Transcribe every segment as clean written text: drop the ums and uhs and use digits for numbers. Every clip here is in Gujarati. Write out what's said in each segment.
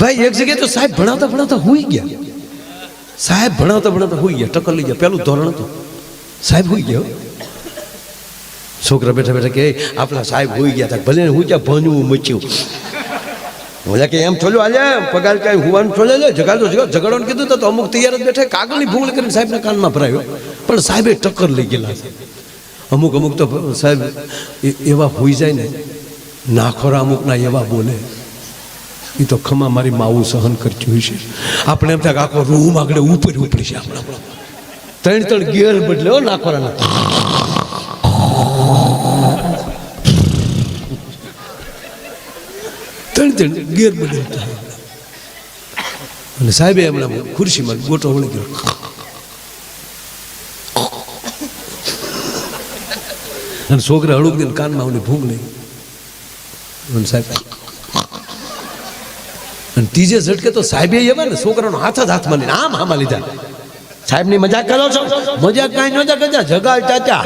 ભાઈ એક જગ્યાએ તો સાહેબ ભણાવતા ભણાવતા હુઈ ગયા. સાહેબ ભણાવતા ભણાવતા હુઈ ગયા, ટક્કર લઈ ગયા. પેલું ધોરણ હતું, સાહેબ હુઈ ગયો. છોકરા બેઠા બેઠા કે આપણા સાહેબ હુઈ ગયા હતા. ભલે હું ક્યાં ભણવું મચ્યું. બોલ્યા કે એમ થોડું હાલે પગાર કાંઈ હુવાનું થોડે લે જગાડો ઝઘડવાનું કીધું તો અમુક તૈયાર જ બેઠા કાગળની ભૂંગળ કરીને સાહેબના કાનમાં ભરાયો. પણ સાહેબે ટક્કર લઈ ગયેલા છે. અમુક તો સાહેબ એવા હોઈ જાય ને, નાખોરા અમુકના એવા બોલે, એ તો ખમા મારી માવું સહન કરતી હોય છે. આપણે એમ થાય આખો રૂમ આગળ ઉપર ઉપડી છે. આપણા ત્રણ ગેર બદલે નાખોરાના. ત્રણ ગેર બદલતા. અને સાહેબે હમણાં ખુરશીમાં ગોટો વળી ગયો. અને છોકરા હળુક દઈને કાનમાં આવને ભૂંગ લઈ. અને સાહેબ અને ત્રીજે ઝટકે તો સાહેબે એવા ને છોકરાનો હાથ જ હાથમાં લઈને આમ આમાં લીધા. સાહેબની મજાક કરો છો? મજાક કાંઈ નહોતા કરતા. જગાડ ચાચા.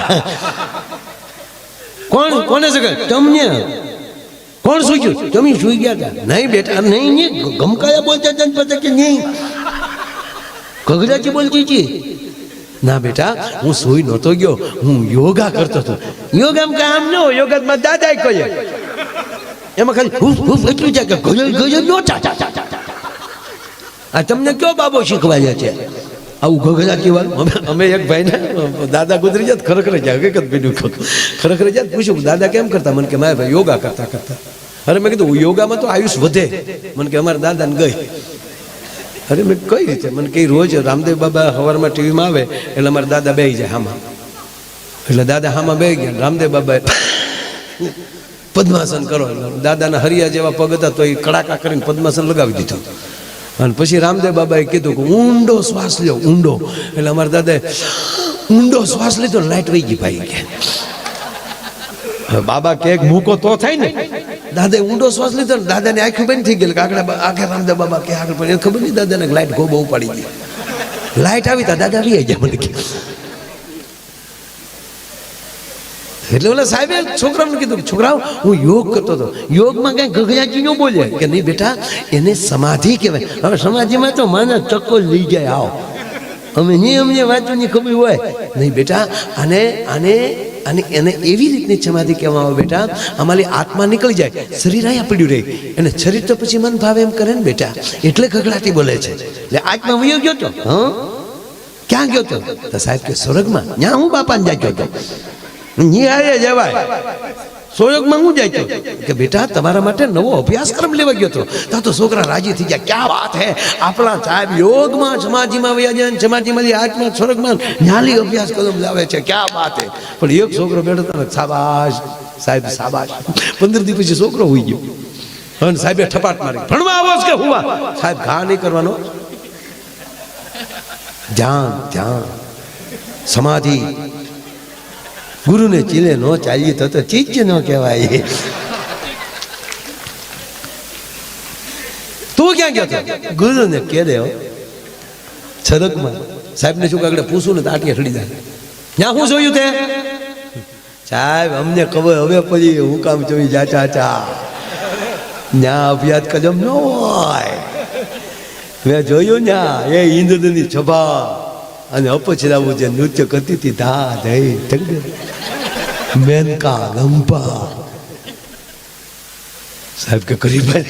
કોને જગાડ? તમને. કોણ સુઈ ગયું? તમે સુઈ ગયા હતા? નહીં બેટા નહીં. ગમકાયા બોલતા હતા પછી કે નહીં ગગડાથી બોલતી હતી. ના બેટા હું સુઈ નહોતો ગયો, હું યોગા કરતો હતો. યોગામાં કામ ન હોય, યોગામાં દાદા કહે એમાં ખાલી હુફ હુફ એટલું છે કે ગજર નો આ તમને કયો બાબો શીખવાડ્યા છે આવું ગગડાથી વાળું? અમે એક ભાઈને દાદા ગુજરી જાય ખરેખર જાય હકીકત બીજું ખરેખર જાય પૂછ્યું દાદા કેમ કરતા? મને કે મારા ભાઈ યોગા કરતા કરતા. અરે મેં કીધું યોગામાં તો આયુષ વધે. મને કે અમારા દાદાને ગઈ. અરે મેં કઈ રીતે? મને કે રોજ રામદેવ બાબા સવારમાં ટીવીમાં આવે એટલે અમારા દાદા બેસી જાય હામાં. એટલે દાદા હામાં બેસી ગયા. રામદેવ બાબા પદ્માસન કરો. દાદાના હરિયા જેવા પગ હતા તો એ કડાકા કરીને પદ્માસન લગાવી દીધું. અને પછી રામદેવ બાબાએ કીધું કે ઊંડો શ્વાસ લ્યો, ઊંડો. એટલે અમારા દાદાએ ઊંડો શ્વાસ લીધો, લાઈટ વહી ગઈ ભાઈ કે. બાબા કે મૂકો તો થાય ને. દાદાએ ઊંડો શ્વાસ લીધો ને દાદાને આંખું બંધ થઈ ગઈ. આગળ રામદેવ બાબા કે આગળ પણ ખબર નહીં દાદાને લાઈટ ગોબો ઉપાડી ગઈ. લાઈટ આવી તા દાદા આવી ગયા. મને કે એટલે ઓલા સાહેબે છોકરાઓને કીધું છોકરાઓ હું યોગ કરતો હતો. યોગમાં કઈ ગગયાજી ન બોલે કે નહીં બેટા એને સમાધિ કહેવાય. હવે સમાધિમાં તો માના ચક્કો લઈ જાય. આવો અમે નહીં અમને વાંચવાની ખબર હોય નહીં બેટા. આને આને અને એને એવી રીતની સમાધિ કહેવામાં આવે બેટા અમારી આત્મા નીકળી જાય, શરીર અહીંયા પડ્યું રહે. અને શરીર તો પછી મન ભાવે એમ કરે ને બેટા, એટલે ગગડાટી બોલે છે. એટલે આત્મા વયો ગયો તો ક્યાં ગયો તો સાહેબ કે સ્વર્ગમાં. ત્યાં હું બાપાને જાય ગયો હતો. નિહાળે જવાય સોયોગમાં હું જાય કે બેટા તમારા માટે નવો અભ્યાસક્રમ લેવા ગયો હતો. ત્યાં તો છોકરા રાજી થઈ ગયા. ક્યાં વાત હે, આપણા સાહેબ યોગમાં સમાધિમાં વયા જાય, સમાધિમાંથી આત્મા સ્વર્ગમાં ન્યાલી અભ્યાસક્રમ લાવે છે. ક્યાં વાત હે. પણ એક છોકરો બેઠો હતો શાબાશ સાહેબ શાબાશ. 15 દિવસ પછી છોકરો હોઈ ગયો. અને સાહેબે ઠપાટ મારી ભણવા આવો કે હુવા? સાહેબ ઘા નહીં કરવાનો, ધ્યાન ધ્યાન સમાધિ. ગુરુને ચીલે ન ચાલીએ તો ચીજ ન કહેવાય. તું ક્યાં ગયો હતો? ગુરુને કે દે છરકમાં. સાહેબને શું આગળ પૂછું ને તો આટકે ઠડી જાય. ત્યાં હું જોયું તે? સાહેબ અમને ખબર હવે પછી હું કામ જોઈ જા ચાચા. ત્યાં અભ્યાસ કદમ ન હોય. મેં જોયું ત્યાં એ ઇન્દ્રની સભા અને અપચરાવું જે નૃત્ય કરતી હતી ધા ધઈ મેનકા ગંપા. સાહેબ કે ગરીબાઈ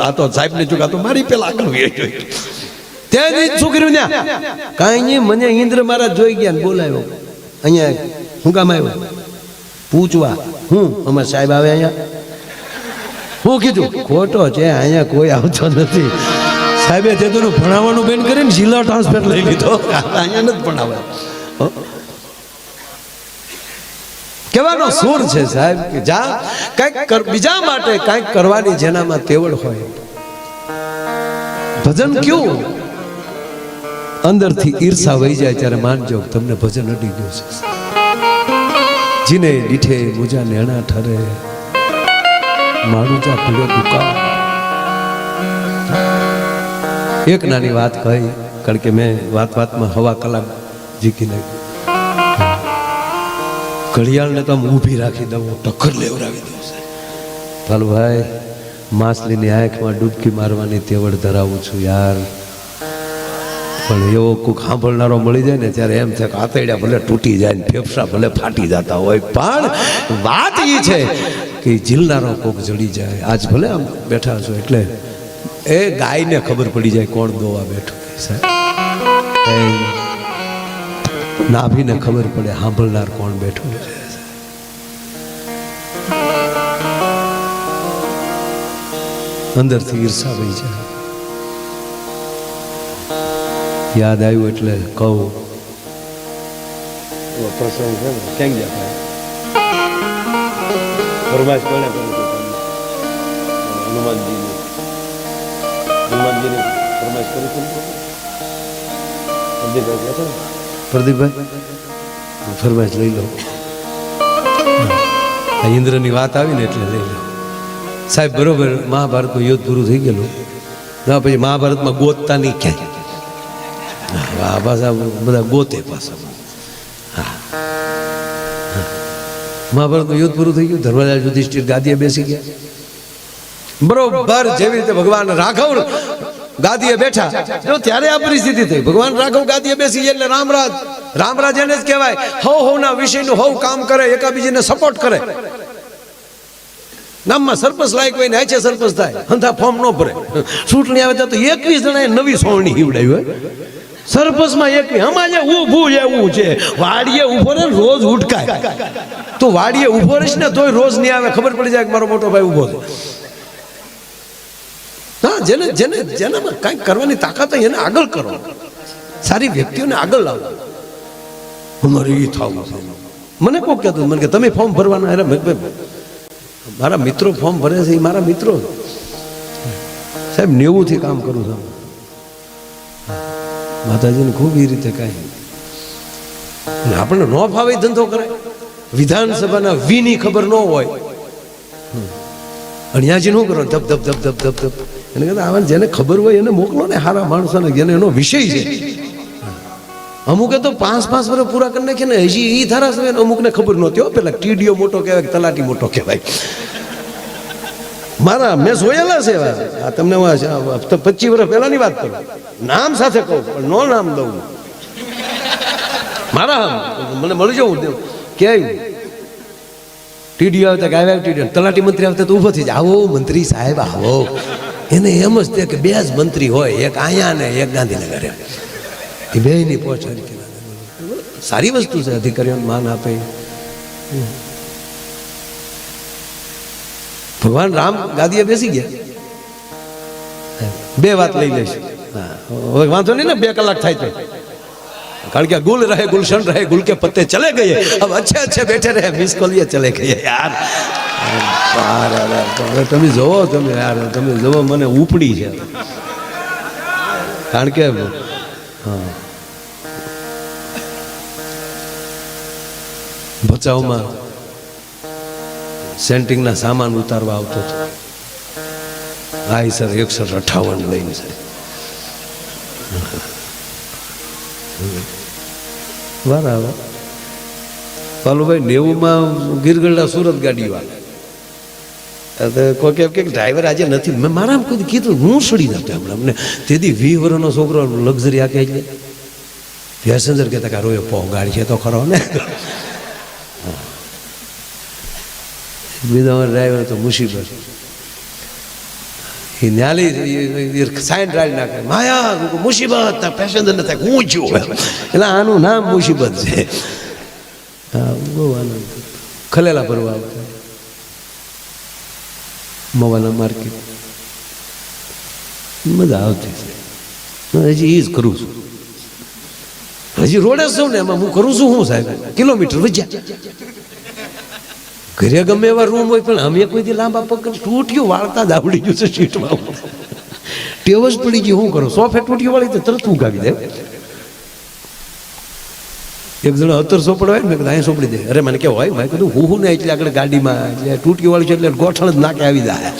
આ તો સાહેબ ને ચૂકા તો મારી પેલા આગળ ત્યાં શું કર્યું ત્યાં? કાંઈ નહીં, મને ઇન્દ્ર મહારાજ જોઈ ગયા ને બોલાવ્યો. અહીંયા હું કામ આવ્યો? પૂછવા. હું અમારા સાહેબ આવે અહીંયા? હું કીધું ખોટો છે, અહીંયા કોઈ આવતો નથી. સાહેબે તેનું ભણાવવાનું બેન કરીને જિલ્લા ટ્રાન્સફર લઈ લીધો. અહીંયા નથી ભણાવે. કહેવાનો સુર છે સાહેબ કે જા કંઈક બીજા માટે કંઈક કરવાની જેનામાં તેવડ હોય. ભજન કેવું અંદરથી ઈર્ષા વહી જાય ત્યારે માનજો તમને ભજન અડી ગયું છે. જીને દીઠે મુજા નેણા ઠરે મારું જા પીડો દુકા. એક નાની વાત કહી, કારણ કે મેં વાતમાં હવા કલાક જીકી નાખી. ઘડિયાળને તો ઊભી રાખી દઉં, ટક્કર લેવડાવી દઉં. ભાઈ માછલીની આંખમાં ડૂબકી મારવાની તેવડ ધરાવું છું યાર. પણ એવો કોઈક સાંભળનારો મળી જાય ને ત્યારે એમ થાય કે આતરડા ભલે તૂટી જાય ને ફેફસા ભલે ફાટી જતા હોય, પણ વાત એ છે કે ઝીલનારો કોક જડી જાય. આજ ભલે આમ બેઠા છો એટલે એ ગાયને ખબર પડી જાય કોણ દોવા બેઠું સાહેબ, નાભીને ખબર પડે સાંભળનાર કોણ બેઠું છે. અંદરથી ઈર્ષા વહી જાય. યાદ આવ્યું એટલે કહું, પ્રસંગ છે ને ક્યાં ગયા ફરમાશ કોને હનુમાનજીની ફરમાશ કરી પ્રદીપભાઈ ફરમાશ લઈ લો. ઇન્દ્રની વાત આવી ને એટલે લઈ લો સાહેબ. બરોબર, મહાભારતનું યુદ્ધ પૂરું થઈ ગયેલું. પછી મહાભારતમાં ગોતતા નહીં ક્યાંય. આ પાછા બધા ગોતે પાછા. હા, મહાભારતનું યુદ્ધ પૂરું થઈ ગયું. ધર્મરાજ યુધિષ્ઠિર ગાદીએ બેસી ગયા. બરોબર જેવી રીતે ભગવાન રાઘવ ગાદીએ બેઠા ત્યારે આ પરિસ્થિતિ થઈ. ભગવાન રાઘવ ગાદીએ બેસી ગયા એટલે રામરાજ એને જ કહેવાય હવ વિષયનું હવ કામ કરે, એકાબીજીને સપોર્ટ કરે. ગામમાં સરપંચ લાયક હોય ને આચે સરપંચ થાય, હંધા ફોર્મ ન ભરે. ચૂંટણી આવે તો 21 જણાએ નવી સોવણી હીવડાવી હોય. સરપંચમાં 21 અમારે ઊભું એવું છે. વાડીએ ઉભો રહે રોજ ઉઠકાય. તું વાડીએ ઉભો રહીશ ને તોય રોજ નહીં આવે, ખબર પડી જાય કે મારો મોટો ભાઈ ઉભો છે. હા, જેનામાં કાંઈક કરવાની તાકાત હોય એને આગળ કરો. સારી વ્યક્તિઓને આગળ લાવો. અમારે એ થવું છે. મને કોઈ કહેતું મને કે તમે ફોર્મ ભરવાના. અરે મારા મિત્રો ફોર્મ ભરે છે, એ મારા મિત્રો સાહેબ. 90 થી કામ કરું છું માતાજીને ખૂબ એ રીતે કાંઈ આપણને ન ફાવે ધંધો કરે. વિધાનસભાના વીની ખબર ન હોય અણિયાજી શું કરો ધપ ધપ ધપ ધપ ધપ ધપ. એને કહેતા આવા જેને ખબર હોય એને મોકલો ને, સારા માણસોને જેને એનો વિષય છે. અમુકે તો 5 વર્ષ પૂરા કરી નાખે ને હજી એ ધારાસભ્ય અમુકને ખબર નહોતી હો. પેલા ટીડીઓ મોટો કહેવાય, તલાટી મોટો કહેવાય. મારા મેં જોયેલા છે આ તમને 25 વર્ષ પહેલાની વાત કરું. નામ સાથે કહું પણ નો નામ દઉં. મારા મને મળી જવું કે ટીડીઓ આવતા કે આવ્યા ટીડીઓ, તલાટી મંત્રી આવતા તો ઊભો થઈ જાય. આવો મંત્રી સાહેબ આવો. એને એમ જ કે 2 જ મંત્રી હોય, એક અહીંયા ને એક ગાંધીનગર. એ બેની પહોંચાડી સારી વસ્તુ છે. અધિકારીઓને માન આપે. ભગવાન રામ ગાદીએ બેસી ગયા. 2 વાત લઈ લઈશ. હવે વાંધો નહીં ને 2 કલાક થાય તો, કારણ કે ગુલ રહે ગુલશન રહે ગુલ કે પત્તે ચલે ગયે. अब अच्छे बैठे रहे मिस कॉल ये चले गए यार. તમે જોવો, તમે યાર તમે જોવો, મને ઉપડી છે. કારણ કે હા, ભચાઉમાં સેન્ટિંગના સામાન ઉતારવા આવતો હતો. હા સર 158 લઈને છે. બરાબર પાલુભાઈ 90માં ગીરગઢડા સુરત ગાડી વાળા કોઈ કે ડ્રાઈવર આજે નથી. મેં મારા કોઈ કીધું હું સડી જતો હમણાં. અમને તેથી 20 વર્ષનો છોકરો લક્ઝરી આખે એટલે પેસેન્જર કહેતા કે રોયો પો ગાડી છે તો ખરો ને. બીજા ડ્રાઈવર તો મુસીબત. એ ન્યાલી સાઈન ડ્રાઈવ નાખે માયા મુસીબત પેસેન્જર ને થાય હું છું. એટલે આનું નામ મુસીબત છે. હા, બહુ આનંદ. ખલેલા ભરવા આવતા મવાના માર્કેટ મજા આવતી છે. હજી એ જ કરું છું. હજી રોડે છું ને એમાં હું કરું છું. હું સાહેબ કિલોમીટર વજ્યા. ઘરે ગમે એવા રૂમ હોય પણ અમે કોઈથી લાંબા પગ તૂટ્યું વાળતા જ આવડી ગયું છે સીટમાં. ટેવ જ પડી ગઈ. શું કરો? સોફે તૂટ્યું વાળી તો તરત ઉગાવી દે. એક જણા 17 સોપડ હોય ને મેં કીધું અહીંયા સોપડી દે. અરે મને કેવું હોય ભાઈ કીધું હું ને એટલે આગળ ગાડીમાં એટલે તૂટ્યું વાળી છે એટલે ગોઠણ જ નાકે આવી જાય.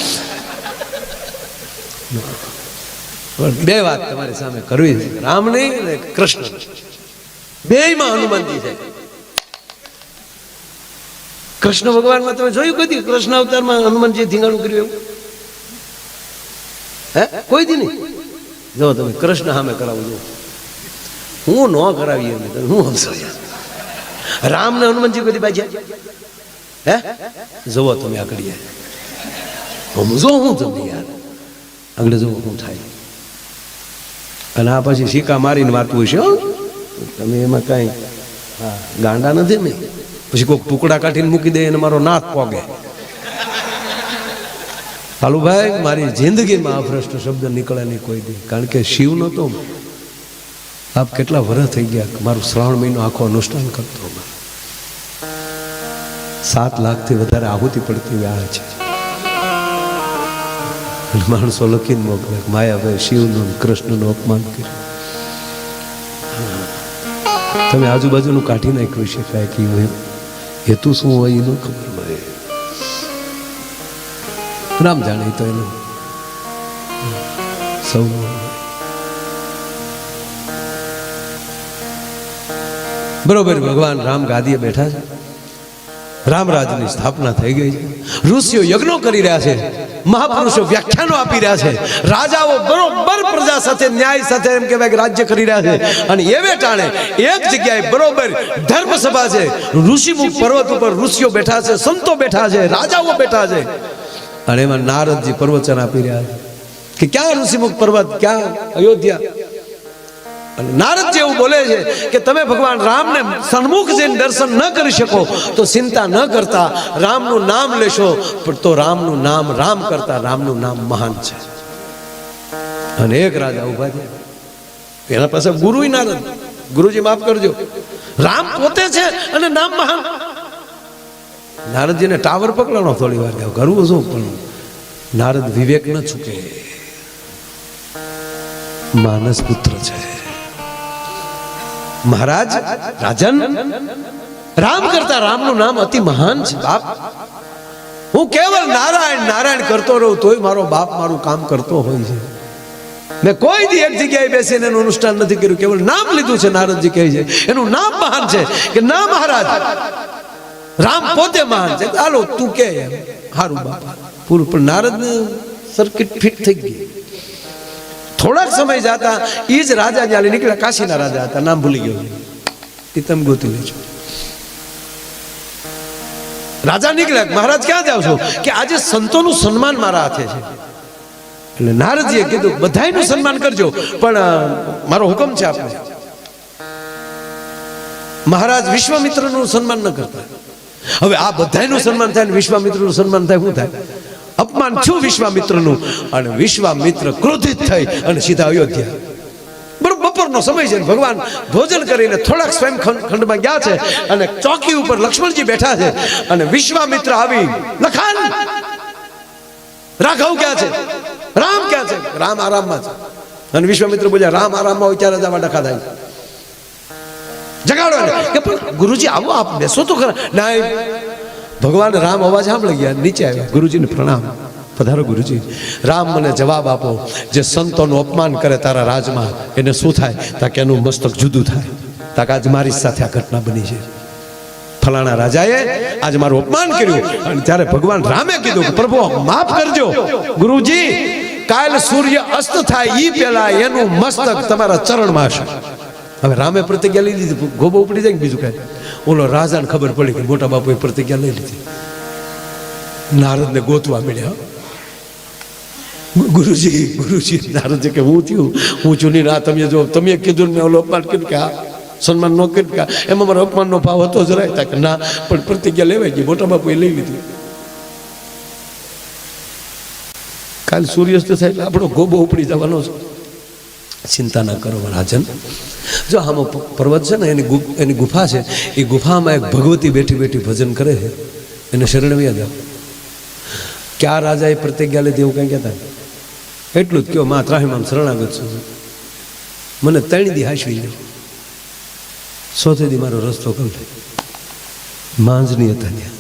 પણ 2 વાત તમારી સામે કરવી છે, રામની અને કૃષ્ણ. 2માં હનુમાનજી છે. કૃષ્ણ ભગવાનમાં તમે જોયું કદી કૃષ્ણ અવતારમાં હનુમાનજી ધીંગાણું કર્યું એવું? હે કોઈ દી નહીં. જો તમે કૃષ્ણ સામે કરાવું જો, હું ન કરાવી એમ હું સમજો. રામ ને હનુમાનજી કદી બાજ્યા હે? જુઓ તમે આગળ સમજો હું તમે યાર આગળ જુઓ શું થાય. અને આ પછી સિક્કા મારીને વાતું હશે તમે એમાં કઈ ગાંડા નથી ને. પછી કોઈક ટુકડા કાઢીને મૂકી દે અને મારો નાથ પોગે. કાલુભાઈ મારી જિંદગીમાં અભ્રષ્ટ શબ્દ નીકળે નહીં કોઈ દી, કારણ કે શિવ નતો. આપ કેટલા વર્ષ થઈ ગયા મારું શ્રાવણ મહિનો આખો અનુષ્ઠાન કરતો. 7 લાખથી વધારે આહુતિ પડતી વ્યાહ છે. માણસો લખીને મોકલે માયાભાઈ શિવનું કૃષ્ણનું અપમાન કર્યું. તમે આજુબાજુનું કાઢી નાખ્યું છે કાંઈ કે હેતુ શું હોય એનું ખબર મળે. રામ જાણે તો એનું સૌ. બરોબર ભગવાન રામ ગાદીએ બેઠા છે. રામરાજની સ્થાપના થઈ ગઈ છે. ઋષિઓ યજ્ઞો કરી રહ્યા છે, મહાપુરુષો વ્યાખ્યાનો આપી રહ્યા છે, રાજાઓ બરોબર પ્રજા સાથે ન્યાય સાથે એમ કહેવાય કે રાજ્ય કરી રહ્યા છે. અને એવે ટાણે એક જગ્યાએ બરોબર ધર્મસભા છે, ઋષિમુખ પર્વત ઉપર ઋષિઓ બેઠા છે, સંતો બેઠા છે, રાજાઓ બેઠા છે. અને એમાં નારદજી પ્રવચન આપી રહ્યા છે કે ક્યાં ઋષિમુખ પર્વત, ક્યાં અયોધ્યા. અને નારદજી એવું બોલે છે કે તમે ભગવાન રામને સન્મુખ જઈને દર્શન ન કરી શકો તો ચિંતા ન કરતા, રામનું નામ લેશો તો રામનું નામ રામ કરતા રામનું નામ મહાન છે. અને એક રાજા ઉભા થયા, એના પાસે ગુરુ નારદ. ગુરુજી માફ કરજો, રામ પોતે છે અને નામ મહાન. નારદજીને ટાવર પકડવાનો થોડી વાર ગયો, કરવું શું? પણ નારદ વિવેક ન ચૂકે, માનસ પુત્ર છે. મહારાજ રાજન, રામ કરતા રામનું નામ અતિ મહાન છે બાપ. હું કેવલ નારાયણ નારાયણ કરતો રહું તોય મારો બાપ મારું કામ કરતો હોય છે. મેં કોઈ દી એક જગ્યાએ બેસીને એનું અનુષ્ઠાન નથી કર્યું, કેવલ નામ લીધું છે. નારદજી કહે છે એનું નામ મહાન છે કે ના મહારાજ રામ પોતે મહાન છે. ચાલો તું કે હારું બાપા પૂરું. પણ નારદ સર્કિટ ફિટ થઈ ગઈ. થોડાક સમય જતા એ જ રાજા જ્યાં નીકળ્યા, કાશીના રાજા હતા, નામ ભૂલી ગયો, એ તમે ગોતી લેજો. રાજા નીકળ્યા, મહારાજ ક્યાં જાવ છો? કે આજે સંતોનું સન્માન મારા હાથે છે. એટલે નારદજીએ કીધું બધાયનું સન્માન કરજો, પણ મારો હુકમ છે આપને. મહારાજ વિશ્વામિત્રનું સન્માન ન કરતા. હવે આ બધાયનું સન્માન થાય ને વિશ્વામિત્રનું સન્માન થાય, શું થાય? અપમાન થયું વિશ્વામિત્રનું. અને વિશ્વામિત્ર ક્રોધિત થઈ અને સીધા અયોધ્યા. બરોબર બપોરનો સમય છે, ભગવાન ભોજન કરીને થોડાક સ્વયં ખંડમાં ગયા છે અને ચોકી ઉપર લક્ષ્મણજી બેઠા છે. અને વિશ્વામિત્ર આવી, લખાન રાઘવ ક્યાં છે? રામ ક્યાં છે? રામ આરામમાં છે. અને વિશ્વામિત્ર બોલ્યા રામ આરામમાં હોય ત્યારે જ આવા ડખા થાય. જગાડો કે પણ ગુરુજી આવો, આપ બેસો તો ખરા. ના, ભગવાન રામ અવાજ સાંભળી ગયા, નીચે આવ્યા. ગુરુજીને પ્રણામ, પધારો ગુરુજી. રામ મને જવાબ આપો, જે સંતોનું અપમાન કરે તારા રાજમાં એને શું થાય? તાકે એનું મસ્તક જુદું થાય. તાકે આજ મારી સાથે આ ઘટના બની છે. ફલાણા રાજાએ આજ મારું અપમાન કર્યું. અને ત્યારે ભગવાન રામે કીધું કે પ્રભુ માફ કરજો ગુરુજી, કાલ સૂર્ય અસ્ત થાય ઈ પહેલા એનું મસ્તક તમારા ચરણમાં હશે. હવે રામે પ્રતિજ્ઞા લઈ લીધી, ગોબો ઉપડી જાય ને બીજું કઈ. ઓલો રાજાને ખબર પડી કે મોટા બાપુએ પ્રતિજ્ઞા લઈ લીધી. નારદને ગોતવા મળ્યા. ગુરુજી નારદ કે હું થયું, હું છું નહીં. તમે જો તમે કીધું ને ઓલો અપમાન કર્યું કે હા સન્માન ન કર્યું કે એમાં મારો અપમાનનો ભાવ હતો જરાય કે ના, પણ પ્રતિજ્ઞા લેવાય ગઈ, મોટા બાપુએ લઈ લીધી. કાલ સૂર્યાસ્ત થાય એટલે આપણો ગોબો ઉપડી જવાનો છે. ચિંતા ના કરો રાજન. જો આમાં પર્વત છે ને એની ગુફા છે, એ ગુફામાં એક ભગવતી બેઠી બેઠી ભજન કરે છે, એને શરણવ્યા જાઓ. ક્યાં રાજાએ પ્રતિજ્ઞા લીધી એવું કંઈ કહેતા? એટલું જ કહો, માં ત્રાહીમામ શરણાગત છું, મને 3 દી હાંસવી લે, 100 દી મારો રસ્તો કરી. માંજની હતા ત્યાં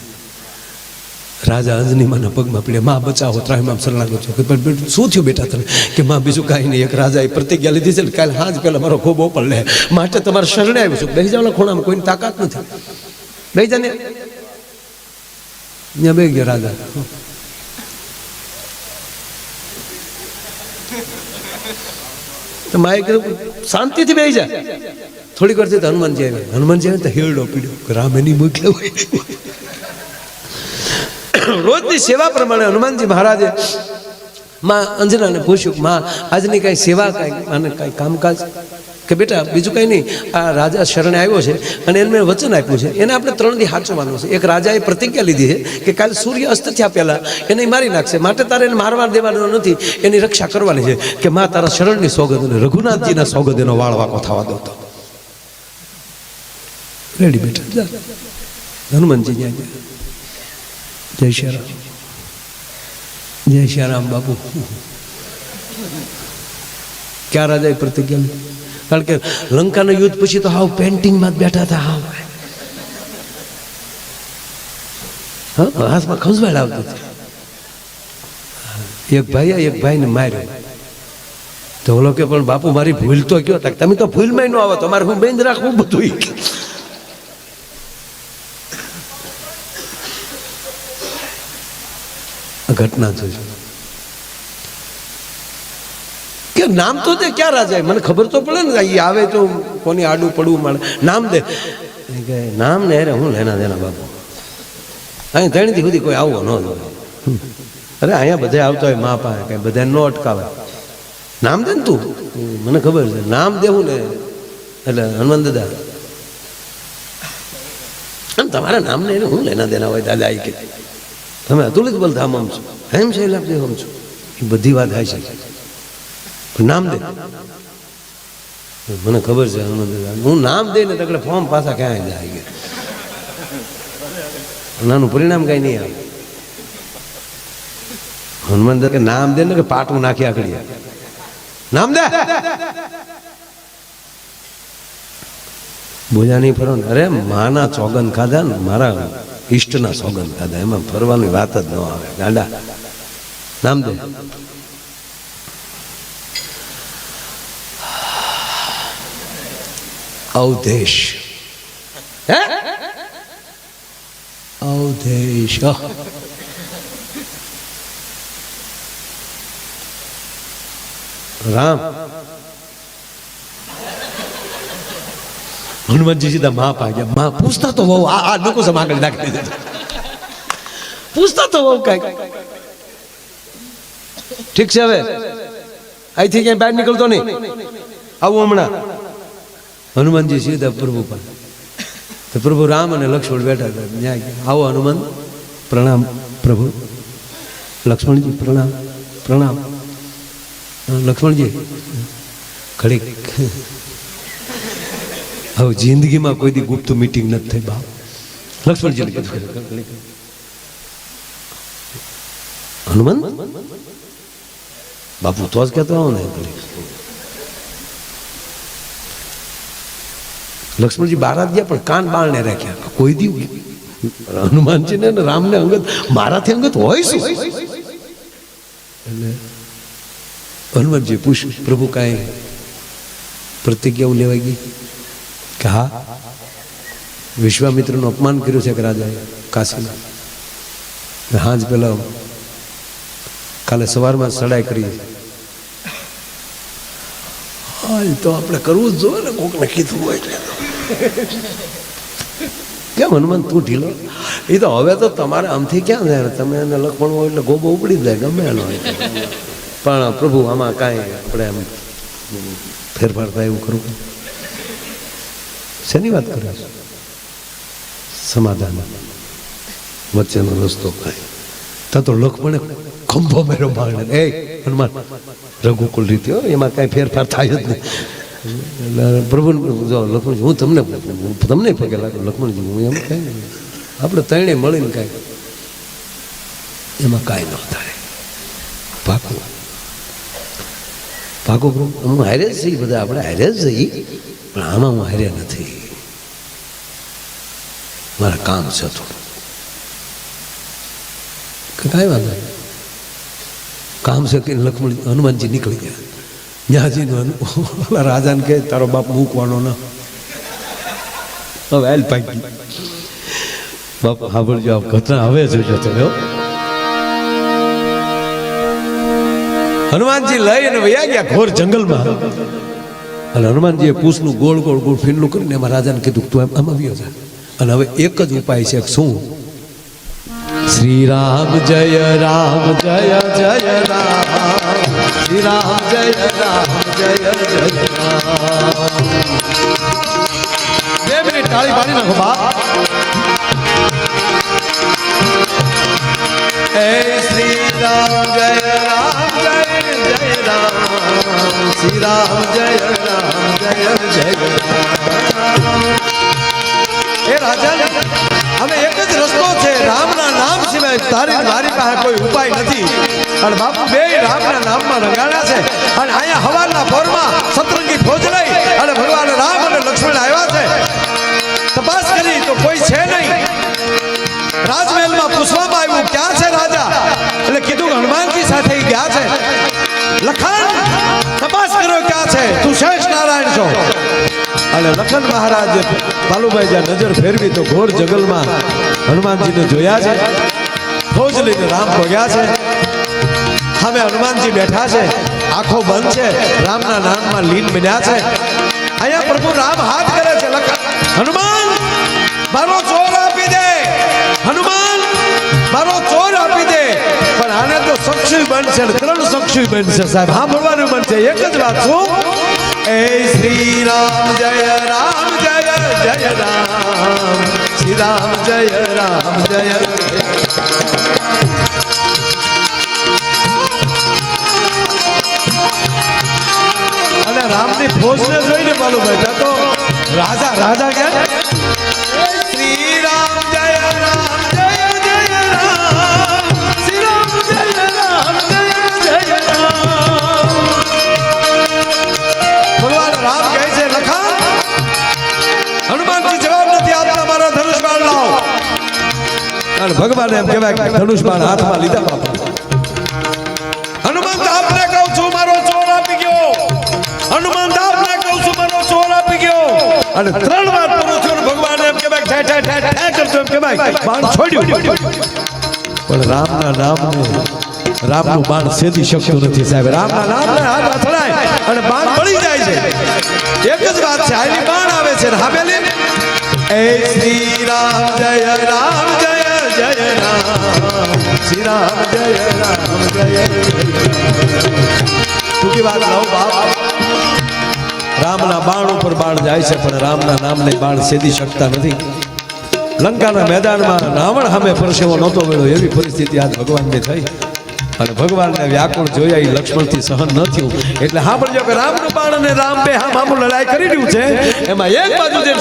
રાજા અંજની માના પગમાં પડ્યા, માં બચાવો, ત્રાહીમામ શરણાગત છું. શું થયું બેટા તને? કે માં બીજું કાંઈ નહીં, એક રાજાએ પ્રતિજ્ઞા લીધી છે ને કાલે હાજ પહેલા મારો ખોબો પર લે, માટે તમારે શરણે આવ્યું છું. બેસી જાવ ખૂણામાં, કોઈની તાકાત નથી. બેસી જા ને. ત્યાં બે ગયા રાજા. તો માએ કીધું શાંતિથી બેસી જા. થોડીક વાર તો હનુમાનજી આવ્યા. હનુમાનજી આવ્યા તો હેરડો પીડ્યો કે રામ એની મોકલ્યો હોય. રોજની સેવા પ્રમાણે હનુમાનજી મહારાજે માં અંજનાને પૂછ્યું, માં આજની કાંઈ સેવા, કાંઈ અને કાંઈ કામકાજ? કે બેટા બીજું કંઈ નહીં, આ રાજા શરણે આવ્યો છે અને એને મેં વચન આપ્યું છે, એને આપણે 3 દી સાચવવાનું છે. એક રાજાએ પ્રતિજ્ઞા લીધી છે કે કાલ સૂર્ય અસ્ત થયા પહેલા એને મારી નાખશે, માટે તારે એને મારવા દેવાનો નથી, એની રક્ષા કરવાની છે. કે માં તારા શરણની સોગંદ અને રઘુનાથજીના સોગંદ એનો વાળ વાંકો થવા દો. તો રેડી બેટા જા. હનુમાનજી ત્યાં ગયા. જય શ્રી રામ, જય શ્રી રામ બાપુ. ક્યાં રાજાએ પ્રતિજ્ઞા લીધી? કારણ કે લંકાના યુદ્ધ પછી તો હાવ પેન્ટિંગમાં જ બેઠા હતા. હાથમાં ખંજવાળ આવતી હતી. એક ભાઈને માર્યો તો ઓલો કે પણ બાપુ મારી ભૂલ તો કયો? તમે તો ભૂલમાં ન આવો, તમારે હું બેન રાખવું બધું. ઘટના જોઈ કે નામ તો દે. ક્યાં રાજા? મને ખબર તો પડે ને, એ આવે તો કોની આડું પડવું મળે. નામ દે. નામ ને અરે હું લેના દેના બાપુ, અહીં 3 દી સુધી કોઈ આવો ન જોઈએ. અરે અહીંયા બધા આવતા હોય મા પાસે, કઈ બધા ન અટકાવે. નામ દે ને તું, મને ખબર છે નામ દેવું ને. એટલે હનુમાન દાદા આમ તમારા નામ ને હું લેના દેના હોય દાદા. આવી કે તમે અતુલિત બલધામ છો, એમ છે લાભદેવ છો, એ બધી વાત થાય છે. નામ દે. મને ખબર છે હનુમાન દાદા, હું નામ દે ને તકડે ફોર્મ પાછા ક્યાં જાય ગયા, નાનું પરિણામ કઈ નહીં આવે. હનુમાન દાદા કે નામ દે ને કે પાટું નાખી આકડી નામ દે. બોલ્યા નહીં ફરો ને. અરે માના સોગંદ ખાધા ને, મારા ઈષ્ટના સોગંદ ખાધા, એમાં ફરવાની વાત જ ન આવે ગાંડા. નામ દે. અવધેશ. હે અવધેશ. રામ. હનુમાનજી સીધા માં પાગ્યા. માં પૂછતા તો બહુ આ લોકો આગળ નાખી દીધું. પૂછતા તો બહુ કઈક. ઠીક છે, હવે અહીંથી ક્યાંય બહાર નીકળતો નહીં, આવું હમણાં. હનુમાનજી સીધા પ્રભુ પાસે. તો પ્રભુ રામ અને લક્ષ્મણ બેઠા હતા. ત્યાં આવો હનુમાન, પ્રણામ પ્રભુ. લક્ષ્મણજી પ્રણામ. પ્રણામ લક્ષ્મણજી. ઘડીક હવે જિંદગીમાં કોઈ દી ગુપ્ત મીટિંગ નથી થઈ બાપ. લક્ષ્મણજી હનુમાન બાપુ તો જ કહેતો આવો ને. લક્ષ્મણજી બારા ગયા પણ કાન બાળને રાખ્યા. કોઈ દી હનુમાનજી ને રામને અંગત મારાથી અંગત હોય શું? એટલે હનુમાનજી પૂછ્યું, પ્રભુ કાંઈ પ્રતિજ્ઞાઓ લેવાઈ ગઈ? કે હા, વિશ્વામિત્રનું અપમાન કર્યું છે કે રાજાએ કાશીમાં. હાજ પેલા કાલે સવારમાં સડાઈ કરી. હા, એ તો આપણે કરવું જ જોઈએ ને, કોકને કીધું હોય એટલે. કેમ હનુમાન તું ઢીલો? એ તો હવે તો તમારે આમથી ક્યાં જાય, તમે એને લખવાનું હોય એટલે ગોબો ઉપડી જાય ગમે એનો હોય. પણ પ્રભુ આમાં કાંઈ આપણે એમ ફેરફાર થાય એવું ખરું? શેની વાત કરે છે? સમાધાન વચ્ચેનો રસ્તો કાંઈ. ત્યાં તો લખમણે ખંભો મેરો બાળને, એ હનુમાન રઘુકુલ રીતે એમાં કાંઈ ફેરફાર થાય જ નહીં. પ્રભુ જો લક્ષ્મણજી હું તમને પગે લાગુ. લક્ષ્મણજી હું એમ કાંઈ નહીં, આપણે ત્રણેય મળીને કાંઈ એમાં કાંઈ ન થાય. પાકું પાકું પ્રભુ, હું હારે જ જઈ, બધા આપણે હારે જ જઈ, પણ આમાં હું હારે નથી. મારા કામ છે થોડું. કાંઈ વાંધો નહીં, કામ છે કે લક્ષ્મણ હનુમાનજી નીકળી ગયા. જ્યાંજીનું રાજાને કહે તારો બાપ મૂકવાનો ના. હવે હાલ પાકી બાપ સાંભળજો, ઘટના હવે જોજો તમે. હનુમાનજી લઈને વયા ગયા ઘોર જંગલમાં અને હનુમાનજીએ પૂછનું ગોળ ગોળ ગોળ ફીંડલું કરીને એમાં રાજાને કીધું તું આમ આવ્યો છે અને હવે એક જ ઉપાય છે શું શ્રી રામ જય રામ જય જય રામ શ્રી રામ જય રામ જય જય રામ બે મિનિટ તાળી પાડી નાખો બાપ હે શ્રી રામ જય રામ જય જય રામ શ્રી રામ જય રામ જય જય રામ એ રાજા હવે એક જ રસ્તો છે રામના નામ સિવાય તારી મારી પાસે કોઈ ઉપાય નથી અને બાપુ બે રામના નામમાં રંગાડ્યા છે અને અહીંયા હવારના પોરમાં સતરંગી ફોજ લઈ અને ભગવાન રામ અને લક્ષ્મણ આવ્યા છે તપાસ કરી તો કોઈ છે નહીં રાજમહેલમાં પૂછવામાં આવ્યું ક્યાં છે રાજા એટલે કીધું હનુમાનજી સાથે ગયા છે લખન તપાસ કર્યો ક્યાં છે તું શેષ નારાયણ છો અને લખન મહારાજ બાલુભાઈ જ્યાં નજર ફેરવી તો ઘોર જંગલમાં હનુમાનજીને જોયા છે ફોજ લઈને રામ ભોગ્યા છે સામે હનુમાનજી બેઠા છે આંખો બંધ છે રામના નામમાં લીન બન્યા છે અહીંયા પ્રભુ રામ હાથ કરે છે લખન હનુમાન મારો ચોર આપી દે હનુમાન મારો ચોર આપી દે પણ આને તો સક્ષી બનશે 3 સક્ષી બનશે સાહેબ સાંભળવાનું બનશે એક જ વાત શું એ શ્રી રામ જય રામ જય જય રામ શ્રી રામ જય રામ જય અને રામની ફોજને જોઈને બાલુભાઈ તો રાજા રાજા ક્યાં શ્રી રામ જય રામ જય જય રામ શ્રી રામ જય રામ જય જય રામ ભગવાન રામ કહે છે લખન હનુમાનજી જવાબ નથી આપતા મારા ધનુષ બાણ લાવો અને ભગવાન એમ કહેવાય કે ધનુષ બાણ હાથમાં લીધા બાપા હનુમાન આપને કહું છું મારો ચોર આપી ગયો હનુમાન આપને કહું છું મારો ચોર આપી ગયો અને 3 વાર પૂરું થયું ભગવાન એમ કહેવાય ઠે ઠે ઠે ઠે કરતો એમ કહેવાય બાણ છોડ્યું પણ રામના નામને રામનું બાણ સેદી શકતું નથી સાહેબ રામના નામને હાથ અથડાય અને બાણ પડી જાય છે એક જ વાત છે આની બાણ આવે છે હાબેલી એ શ્રી રામ જય રામ જય જય રામ શ્રી રામ જય રામ જય ટૂંકી વાત કહું બાપ રામના બાણ ઉપર બાણ જાય છે પણ રામના નામને બાણ સેદી શકતા નથી લંકાના મેદાનમાં રાવણ સામે પરસેવો નહોતો મળ્યો એવી પરિસ્થિતિ આજ ભગવાનને થઈ અને ભગવાનને વ્યાકુળ જોયા એ લક્ષ્મણથી સહન ન થયું એટલે સાંભળજો કે રામનું બાણ અને રામ બે હામું લડાઈ કરી રહ્યું છે એમાં એક બાજુ જે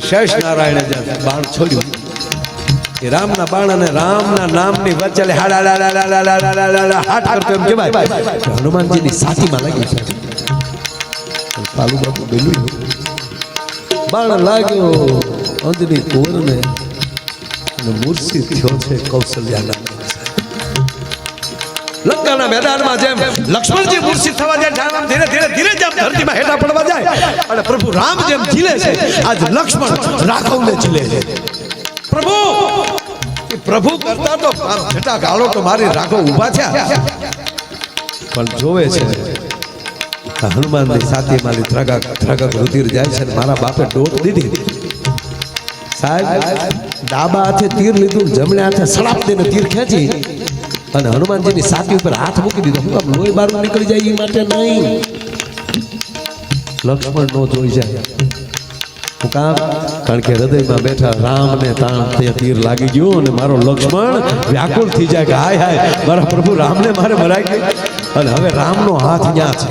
શેષ નારાયણે જે બાણ છોડ્યું એ રામના બાણ અને રામના નામની વચ્ચે હાટ કરતો એમ કહેવાય હનુમાનજીની છાતીમાં લાગી છે પાલુ બાપુ બોલ્યું બાણ લાગ્યો અંજની કુંવરને અને મૂર્છિત થયો છે કૌશલ્યાના લંકાના મેદાનમાં જેમ લક્ષ્મણજી મૂર્છિત થવા જાય ધીરે ધીરે ધીરે જેમ ધરતીમાં હેઠા પડવા જાય અને પ્રભુ રામ જેમ ઝીલે છે આજ લક્ષ્મણ રાઘવને ઝીલે છે પ્રભુ કરતા તો છટા ગાળો તો મારી રાઘવ ઊભા થયા પણ જોવે છે હનુમાનની સાથે મારી ધ્રગક રુધિર જાય છે મારા બાપે ડોટ દીધી સાહેબ ડાબા હાથે તીર લીધું જમણે હાથે સડાપ દઈને તીર ખેંચી અને હનુમાનજીની છાતી ઉપર હાથ મૂકી દીધો હું લોહી બહાર નીકળી જાય એ માટે નહીં લક્ષ્મણ નો જોઈ જાય હું કામ કારણ કે હૃદયમાં બેઠા રામને તાણ તીર લાગી ગયું અને મારો લક્ષ્મણ વ્યાકુળ થઈ જાય કે હાય હાય મારા પ્રભુ રામને મારે મરાઈ ગયું અને હવે રામનો હાથ ત્યાં છે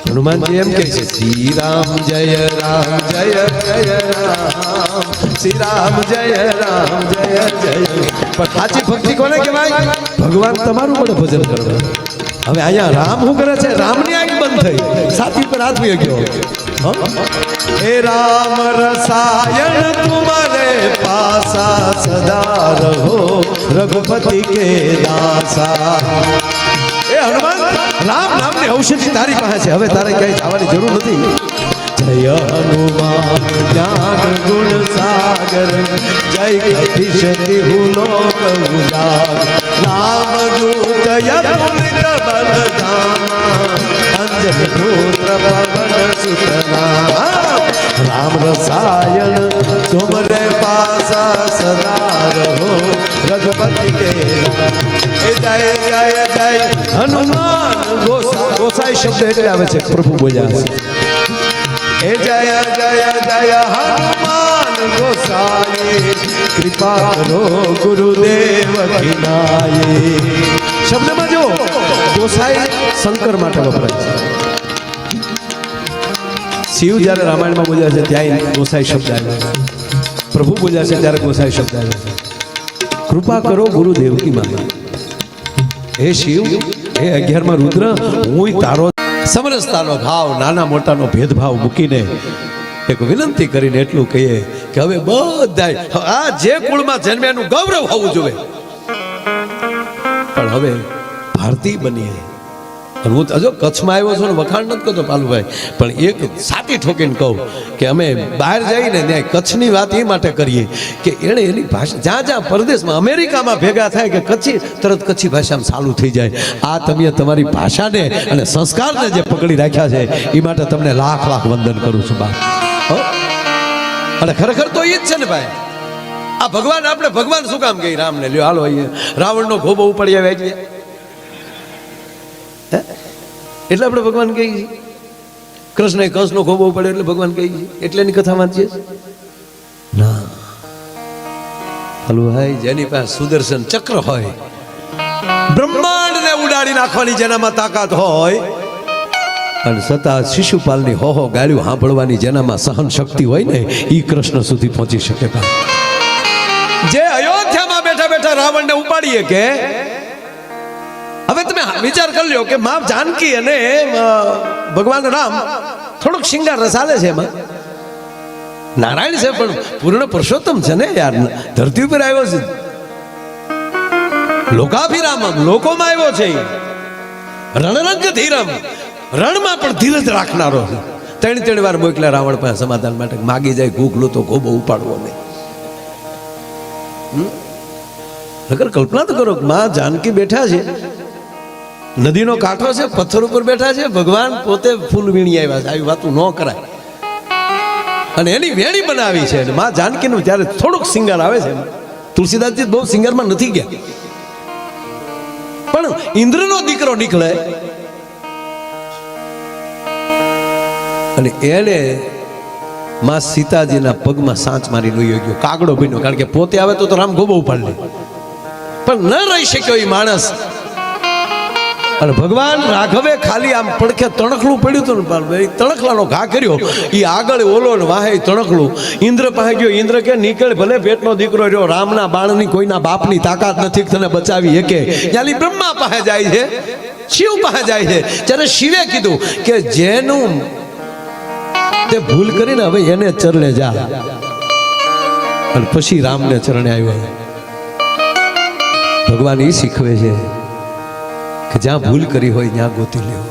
હનુમાનજી એમ કહે છે શ્રી રામ જય રામ જય જય રામ શ્રી રામ જય રામ જય જય પણ સાચી ભક્તિ કોને કહેવાય ભગવાન તમારું પણ ભજન કરવું હવે અહીંયા રામ શું કરે છે રામની આંખ બંધ થઈ છાતી પર હાથ મૂકી ગયો हे राम रसायन तुम्हारे पासा सदा रहो रघुपति के दासा। ए हनुमान राम नाम ने औषधि तारी પાસે છે હવે તારે કઈ જવાની જરૂર નથી જય હનુમાન જ્ઞાન ગુણ સાગર જય કપીશતિ હુલોક ઉજાગર રામ દૂત યદુલિત બલધામા અંજન પુત્ર પવન સુતના રામ રસાયણ તુમરે પાસા સદા રહો રઘુપતિ કે જય જય જય હનુમાન ગોસાઈ શબ્દ એટલે આવે છે પ્રભુ બોલ્યા એ જય જય જય હનુમાન ગોસાઈ કૃપા કરો ગુરુદેવ કિનાય શબ્દમાં જો ગોસાઈ શંકર માટે વપરાય છે શિવ જ્યારે રામાયણમાં બોલ્યા છે ત્યાં ગોસાઈ શબ્દ આવ્યો છે પ્રભુ બોલ્યા છે ત્યારે ગોસાઈ શબ્દ આવ્યો છે કૃપા કરો ગુરુદેવ કી માતા હે શિવ હે 11માં રુદ્ર હું તારો સમરસતાનો ભાવ નાના મોટાનો ભેદભાવ મૂકીને એક વિનંતી કરીને એટલું કહીએ કે હવે બધા આ જે કુળમાં જન્મે એનું ગૌરવ હોવું જોઈએ પણ હવે ભારતીય બનીએ અને હું હજુ કચ્છમાં આવ્યો છું ને વખાણ નથી કરતો પાલુભાઈ પણ એક સાચી ઠોકીને કહું કે અમે બહાર જઈને ત્યાં કચ્છની વાત એ માટે કરીએ કે એણે એની ભાષા જ્યાં જ્યાં પરદેશમાં અમેરિકામાં ભેગા થાય કે કચ્છી તરત કચ્છી ભાષામાં ચાલુ થઈ જાય આ તમે તમારી ભાષાને અને સંસ્કારને જે પકડી રાખ્યા છે એ માટે તમને લાખ લાખ વંદન કરું છું બા અને ખરેખર તો એ જ છે ને ભાઈ આ ભગવાન આપણે ભગવાન શું કામ કહી રામને લ્યો હાલો અહીંયા રાવણનો ખોબો ઉપડી આવે એટલે આપણે ભગવાન કહીએ છીએ કૃષ્ણ કંસનો ખોબો પડ્યો એટલે ભગવાન કહીએ છીએ એટલે એની કથા વાંચીએ ના હલો ભાઈ જેની પાસે સુદર્શન ચક્ર હોય બ્રહ્માંડને ઉડાડી નાખવાની જેનામાં તાકાત હોય અને છતાં શિશુપાલની હો ગાળ્યું સાંભળવાની જેનામાં સહન શક્તિ હોય ને એ કૃષ્ણ સુધી પહોંચી શકે જે અયોધ્યામાં બેઠા બેઠા રાવણને ઉપાડીએ કે હવે તમે વિચાર કરી લો કે માં જાનકી અને ભગવાન રામ થોડુંક શિંગાર રસ હાલે છે એમાં નારાયણ છે પણ પૂર્ણ પુરુષોત્તમ છે ને યાર ધરતી ઉપર આવ્યો છે લોકાભિરામ લોકોમાં આવ્યો છે રણરંગ ધીરમ રણમાં પણ ધીરજ રાખનારો છે ત્રણ વાર મોકલ્યા રાવણ પાસે સમાધાન માટે માગી જાય ગૂગલો તો ગોબો ઉપાડવો નહીં અગર કલ્પના તો કરો માં જાનકી બેઠા છે નદીનો કાંઠો છે પથ્થર ઉપર બેઠા છે ભગવાન પોતે ફૂલ વીણી આવ્યા છે આવી વાતું ન કરાય અને એની વેણી બનાવી છે અને માં જાનકીનું ત્યારે થોડુંક સિંગાર આવે છે તુલસીદાસજી બહુ સિંગારમાં નથી ગયા પણ ઇન્દ્રનો દીકરો નીકળે અને એને માં સીતાજીના પગમાં સાંચ મારી લઈ ગયો કાગડો બન્યો કારણ કે પોતે આવે તો રામ ગોબો ઉપાડી લે પણ ન રહી શક્યો એ માણસ અને ભગવાન રાઘવે ખાલી આમ પડખે તણખલું પડ્યું હતું ને તણખલાનો ઘા કર્યો એ આગળ ઓલો ને વાહે તણખલું ઇન્દ્ર પાસે ગયો ઇન્દ્ર કે નીકળ ભલે પેટનો દીકરો રહ્યો રામના બાણની કોઈના બાપની તાકાત નથી તને બચાવી એકે ત્યાંથી બ્રહ્મા પાસે જાય છે શિવ પાસે જાય છે ત્યારે શિવે કીધું કે જેનું તે ભૂલ કરીને હવે એને ચરણે જા અને પછી રામને ચરણે આવ્યો ભગવાન એ શીખવે છે કે જ્યાં ભૂલ કરી હોય ત્યાં ગોતી લેવો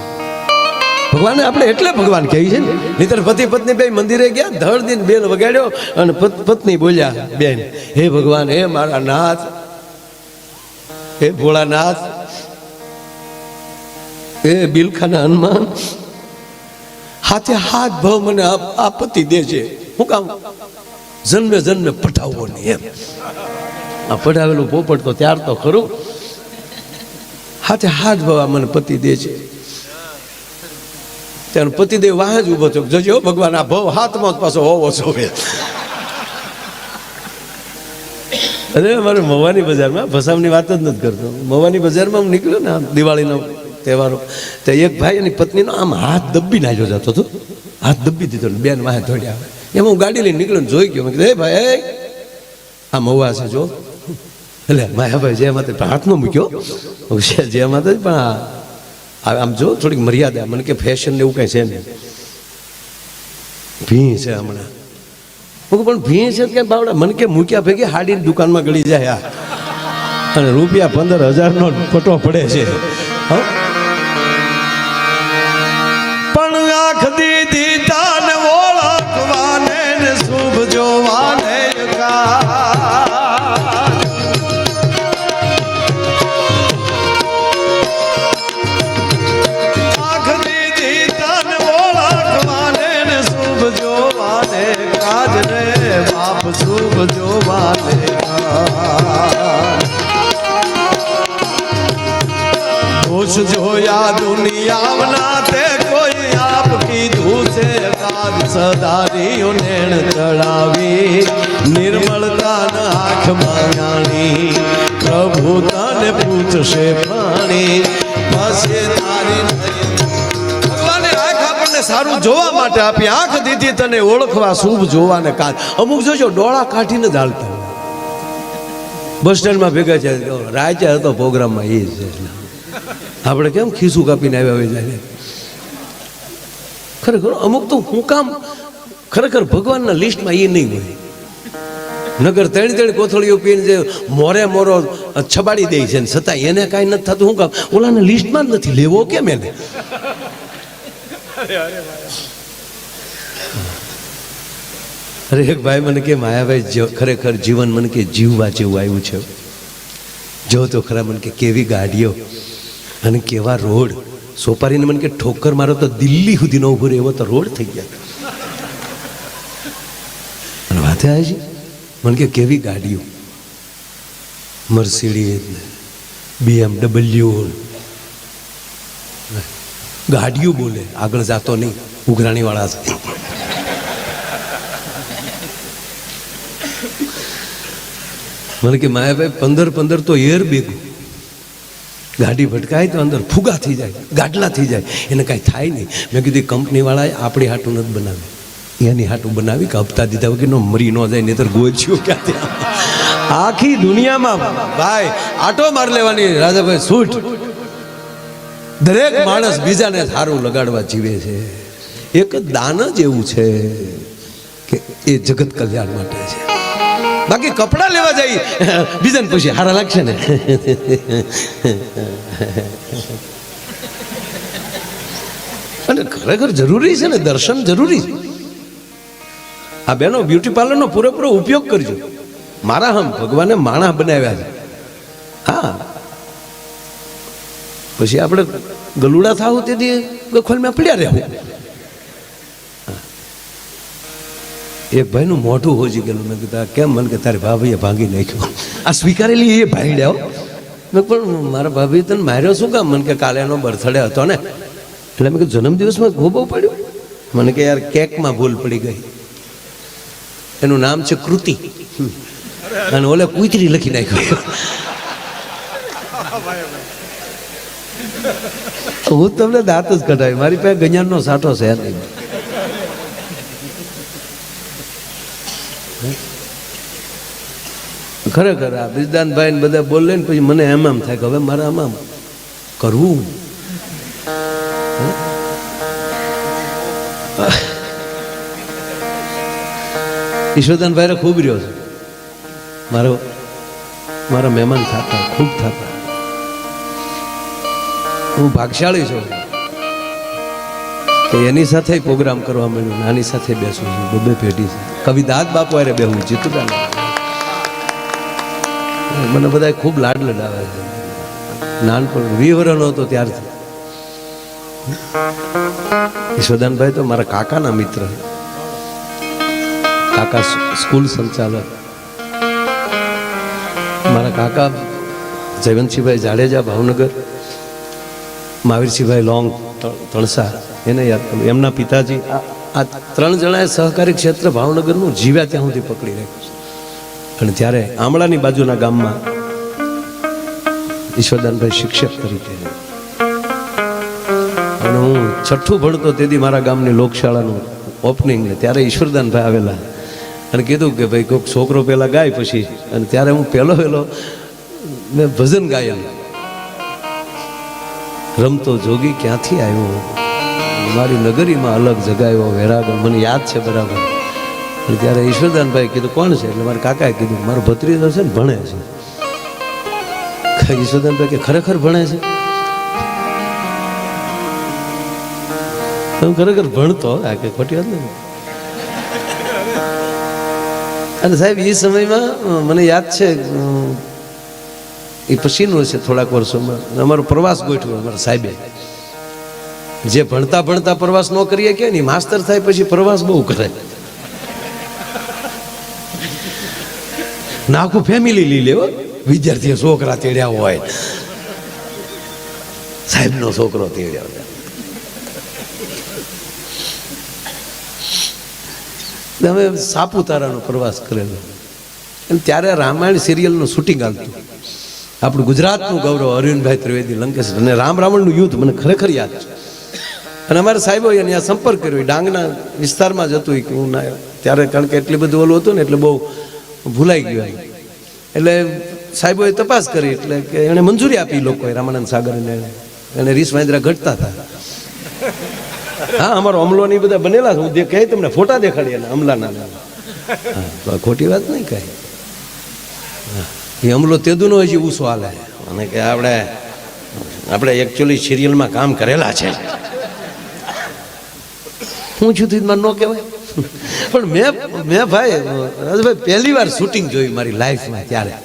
ભગવાન આપણે એટલે ભગવાન કહે છે ને નહીતર પતિ પત્ની બે મંદિરે ગયા ધડ દિન બેલ વગાડ્યો અને પત્ની બોલ્યા બેન હે ભગવાન હે મારા નાથ હે ભોળાનાથ હે બિલખાના હનુમાન હાથે હાથ ભાવ મને આ પતિ દે છે હું કામ જન્મે જન્મે પટાવવો નહીં એમ આ પઢાવેલું પોપટ તો ત્યાર તો ખરું હાથે હાથ ભાવ મને પતિ દે છે ત્યારે પતિદેવ વાહ જ ઉભો થયો જોજો ભગવાન આ ભાવ હાથમાં જ પાછો હોવો જોવે અરે અમારે મવાની બજારમાં ભસામની વાત જ નથી કરતો મવાની બજારમાં હું નીકળ્યો ને દિવાળીનો તહેવારો તો એક ભાઈ એની પત્નીનો આમ હાથ દબ્બી નાખ્યો જતો હતો હાથ દબ્બી દીધો ને બેન વાહે દોડ્યા એમાં હું ગાડી લઈને નીકળ્યો ને જોઈ ગયો મેં કીધું હે ભાઈ આ મવા છે જો એટલે માયાભાઈ જે માતે હાથ ન મૂક્યો જે માતે પણ આમ જો થોડીક મર્યાદા મને કે ફેશન ને એવું કઈ છે નહીં ભી છે હમણાં હું પણ ભી છે કે બાવડા મને કે મૂક્યા ભેગી હાડીની દુકાનમાં ગળી જાય અને રૂપિયા 15,000 નો પટો પડે છે પણ આંખ દીધી તાન વો દોષ જોયા દુનિયાના તે કોઈ આપ કીધું છે કાજ સદારીઓ નેણ ચડાવી નિર્મળતા આંખમાં જાણી પ્રભુ તને પૂછશે પાણી પાસે તારી ભગવાને આંખ આપણને સારું જોવા માટે આપી આંખ દીધી તને ઓળખવા શુભ જોવાને કાજ અમુક જોજો ડોળા કાઢીને જ હાલતા બસ સ્ટેન્ડમાં ભેગા છે રાજા હતો પ્રોગ્રામમાં એ છે આપણે કેમ ખીસું કાપીને આવ્યા હોય જાય ખરેખર અમુક તો હું કામ ખરેખર ભગવાનના લિસ્ટમાં એ નહીં હોય નગર ત્રણ કોથળીઓ પીને જે મોરે મોરો છબાડી દે છે ને છતાં એને કાંઈ નથી થતું શું કામ ઓલાને લિસ્ટમાં જ નથી લેવો કેમ એને અરે એક ભાઈ મને કે માયાભાઈ ખરેખર જીવન મને કે જીવવા જેવું આવ્યું છે જો તો ખરા મને કે કેવી ગાડીઓ અને કેવા રોડ સોપારીને મને કે ઠોકર મારો તો દિલ્હી સુધી ન ઉભો રહે એવો તો રોડ થઈ ગયા અને વાતે આવી છે મને કે કેવી ગાડીઓ મર્સિડીઝ BMW ગાડીઓ બોલે આગળ જાતો નહીં ઉઘરાણી વાળા છે મને કે માયાભાઈ 15 તો એર ભેગું ગાડી ભટકાય તો અંદર ફુગા થઈ જાય ગાડલા થઈ જાય એને કાંઈ થાય નહીં મેં કીધું કંપનીવાળાએ આપણી હાટું નથી બનાવી એની હાટું બનાવી કે હપ્તા દીધા વગર મરી ન જાય નહીં તો ગોચ્યું ક્યાં ત્યાં આખી દુનિયામાં ભાઈ આટો માર લેવાની રાજાભાઈ છૂટ દરેક માણસ બીજાને સારું લગાડવા જીવે છે એક દાન જ એવું છે કે એ જગત કલ્યાણ માટે છે બાકી કપડા લેવા જાય બીજાને પૂછે હારા લાગશે ને અને ખરેખર જરૂરી છે ને દર્શન જરૂરી છે આ બેનો બ્યુટી પાર્લરનો પૂરેપૂરો ઉપયોગ કરજો મારા હમ ભગવાને માણસ બનાવ્યા છે હા પછી આપણે ગલુડા થાવ તેથી ગખોલમાં પડ્યા રહેવું એક ભાઈનું મોઢું હોજી ગયેલું મેં કીધું કેમ મને કે તારી ભાભીએ ભાંગી નાખ્યું આ સ્વીકારેલી એ ભાઈ લ્યાવો મેં પણ મારા ભાભી તને માર્યો શું કામ મને કે કાલે એનો બર્થડે હતો ને એટલે મેં કીધું જન્મદિવસમાં ગોબો પડ્યું મને કે યાર કેકમાં ભૂલ પડી ગઈ એનું નામ છે કૃતિ અને ઓલે કુતરી લખી નાખ્યું હું તમને દાંત જ કઢાવી મારી પાસે ગજાનનો સાઠો છે નહીં ખરેખર આ બ્રિજદાનભાઈ ને બધા બોલે ને પછી મને એમ થાય કે હવે મારે આમાં કરવું ઈશ્વરદાનભાઈ ખૂબ રહ્યો છે મારા મહેમાન થતા ખૂબ થતા હું ભાગશાળી છું કે એની સાથે પ્રોગ્રામ કરવા મળ્યું નાની સાથે બેસું છું બબે પેઢી છે કવિદાસ બાપુ અરે બેહું જીતુદાન મને બધા ખૂબ લાડ લડાવે છે નાનપણ 20 વર્ષનો હતો ત્યારથી ઈશ્વરદાનભાઈ તો મારા કાકાના મિત્ર કાકા સ્કૂલ સંચાલક મારા કાકા જયવંતસિંહભાઈ જાડેજા ભાવનગર મહાવીરસિંહભાઈ લોંગ તણસા એને યાદ કરું એમના પિતાજી આ 3 જણાએ સહકારી ક્ષેત્ર ભાવનગરનું જીવ્યા ત્યાં સુધી પકડી રાખ્યું છે અને ત્યારે આમળાની બાજુના ગામમાં ઈશ્વરદાનભાઈ શિક્ષક તરીકે અને હું 6ઠું ભણતો તેથી મારા ગામની લોકશાળાનું ઓપનિંગ ને ત્યારે ઈશ્વરદાનભાઈ આવેલા અને કીધું કે ભાઈ કોઈક છોકરો પહેલાં ગાય પછી અને ત્યારે હું પહેલો મેં ભજન ગાયેલું રમતો જોગી ક્યાંથી આવ્યો મારી નગરીમાં અલગ જગાયો વેરાગણ મને યાદ છે બરાબર અને ત્યારે ઈશ્વરદાનભાઈ કીધું કોણ છે એટલે મારા કાકાએ કીધું મારો ભત્રીજો છે ને ભણે છે ઈશ્વરદાનભાઈ કે ખરેખર ભણે છે હું ખરેખર ભણતો આ કે ખોટી વાત નહીં અને સાહેબ એ સમયમાં મને યાદ છે એ પછીનું છે થોડાક વર્ષોમાં અમારો પ્રવાસ ગોઠવ્યો અમારા સાહેબે જે ભણતા ભણતા પ્રવાસ ન કરીએ કે નહીં માસ્તર થાય પછી પ્રવાસ બહુ કરે નાખું ફેમિલી લઈ લેવો વિદ્યાર્થીઓ છોકરા તેડ્યા હોય સાહેબનો છોકરો તેડ્યો. અમે સાપુતારાનો પ્રવાસ કરેલો અને ત્યારે રામાયણ સિરિયલનું શૂટિંગ આવતું. આપણું ગુજરાતનું ગૌરવ અરવિંદભાઈ ત્રિવેદી લંકેશ અને રામ રાવણનું યુદ્ધ મને ખરેખર યાદ છે. અને અમારા સાહેબો અહીંયા સંપર્ક કર્યો, ડાંગના વિસ્તારમાં જ હતું કે હું ના ત્યારે, કારણ કે એટલી બધું ઓલું હતું ને એટલે બહુ ભૂલાઈ ગયું. એટલે સાહેબોએ તપાસ કરી એટલે કે એણે મંજૂરી આપી લોકોએ, રામાનંદ સાગરને એને રીસ વાંદરા ઘટતા હતા. હા, અમારો અમલો ને બધા બનેલા છે, હું કહે તમને ફોટા દેખાડી એના અમલાના. હા, ખોટી વાત નહીં કાંઈ. એ અમલો તેદુનો હજી ઊંસો હાલે અને કે આપણે એકચ્યુઅલી સિરિયલમાં કામ કરેલા છે. હું છું તીમાં ન કહેવાય, પણ મેં ભાઈ રાજભાઈ પહેલી વાર શૂટિંગ જોયું મારી લાઈફમાં ત્યારે.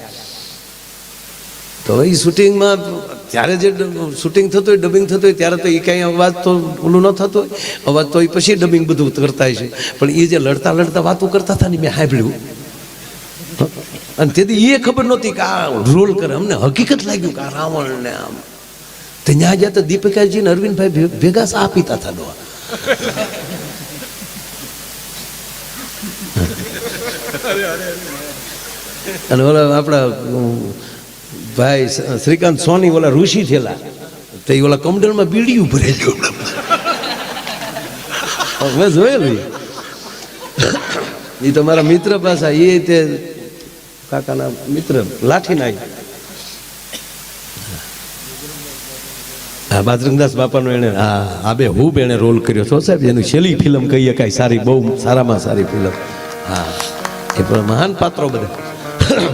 તો એ શૂટિંગમાં ત્યારે જે શૂટિંગ થતું હોય, ડબિંગ થતું હોય ત્યારે તો એ કાંઈ અવાજ તો ઓલું ન થતો હોય, અવાજ તો એ પછી ડબિંગ બધું કરતા હોય છે. પણ એ જે લડતા લડતા વાતો કરતા હતા ને મેં સાંભળ્યું, અને તેથી એ ખબર નહોતી કે આ રોલ કરે. અમને હકીકત લાગ્યું કે આ રાવણ ને આમ. તો ત્યાં જ્યાં તો દીપિકાજી ને અરવિંદભાઈ ભેગા સા પીતા હતા ડોહા. અને ઓલા આપણા ભાઈ શ્રીકાંત સોની ઓલા ઋષિ થયેલા, તો એ ઓલા કમડલમાં બીડીયું ભરેલું મેં જોયેલું. એ તો મારા મિત્ર પાછા, એ તે કાકાના મિત્ર લાઠીના. હા, બાજરંગદાસ બાપાનો એને આબે હુબ એને રોલ કર્યો છો સાહેબ. એની છેલ્લી ફિલ્મ કહીએ કાંઈ સારી, બહુ સારામાં સારી ફિલ્મ. હા, એ પણ મહાન પાત્રો બધા.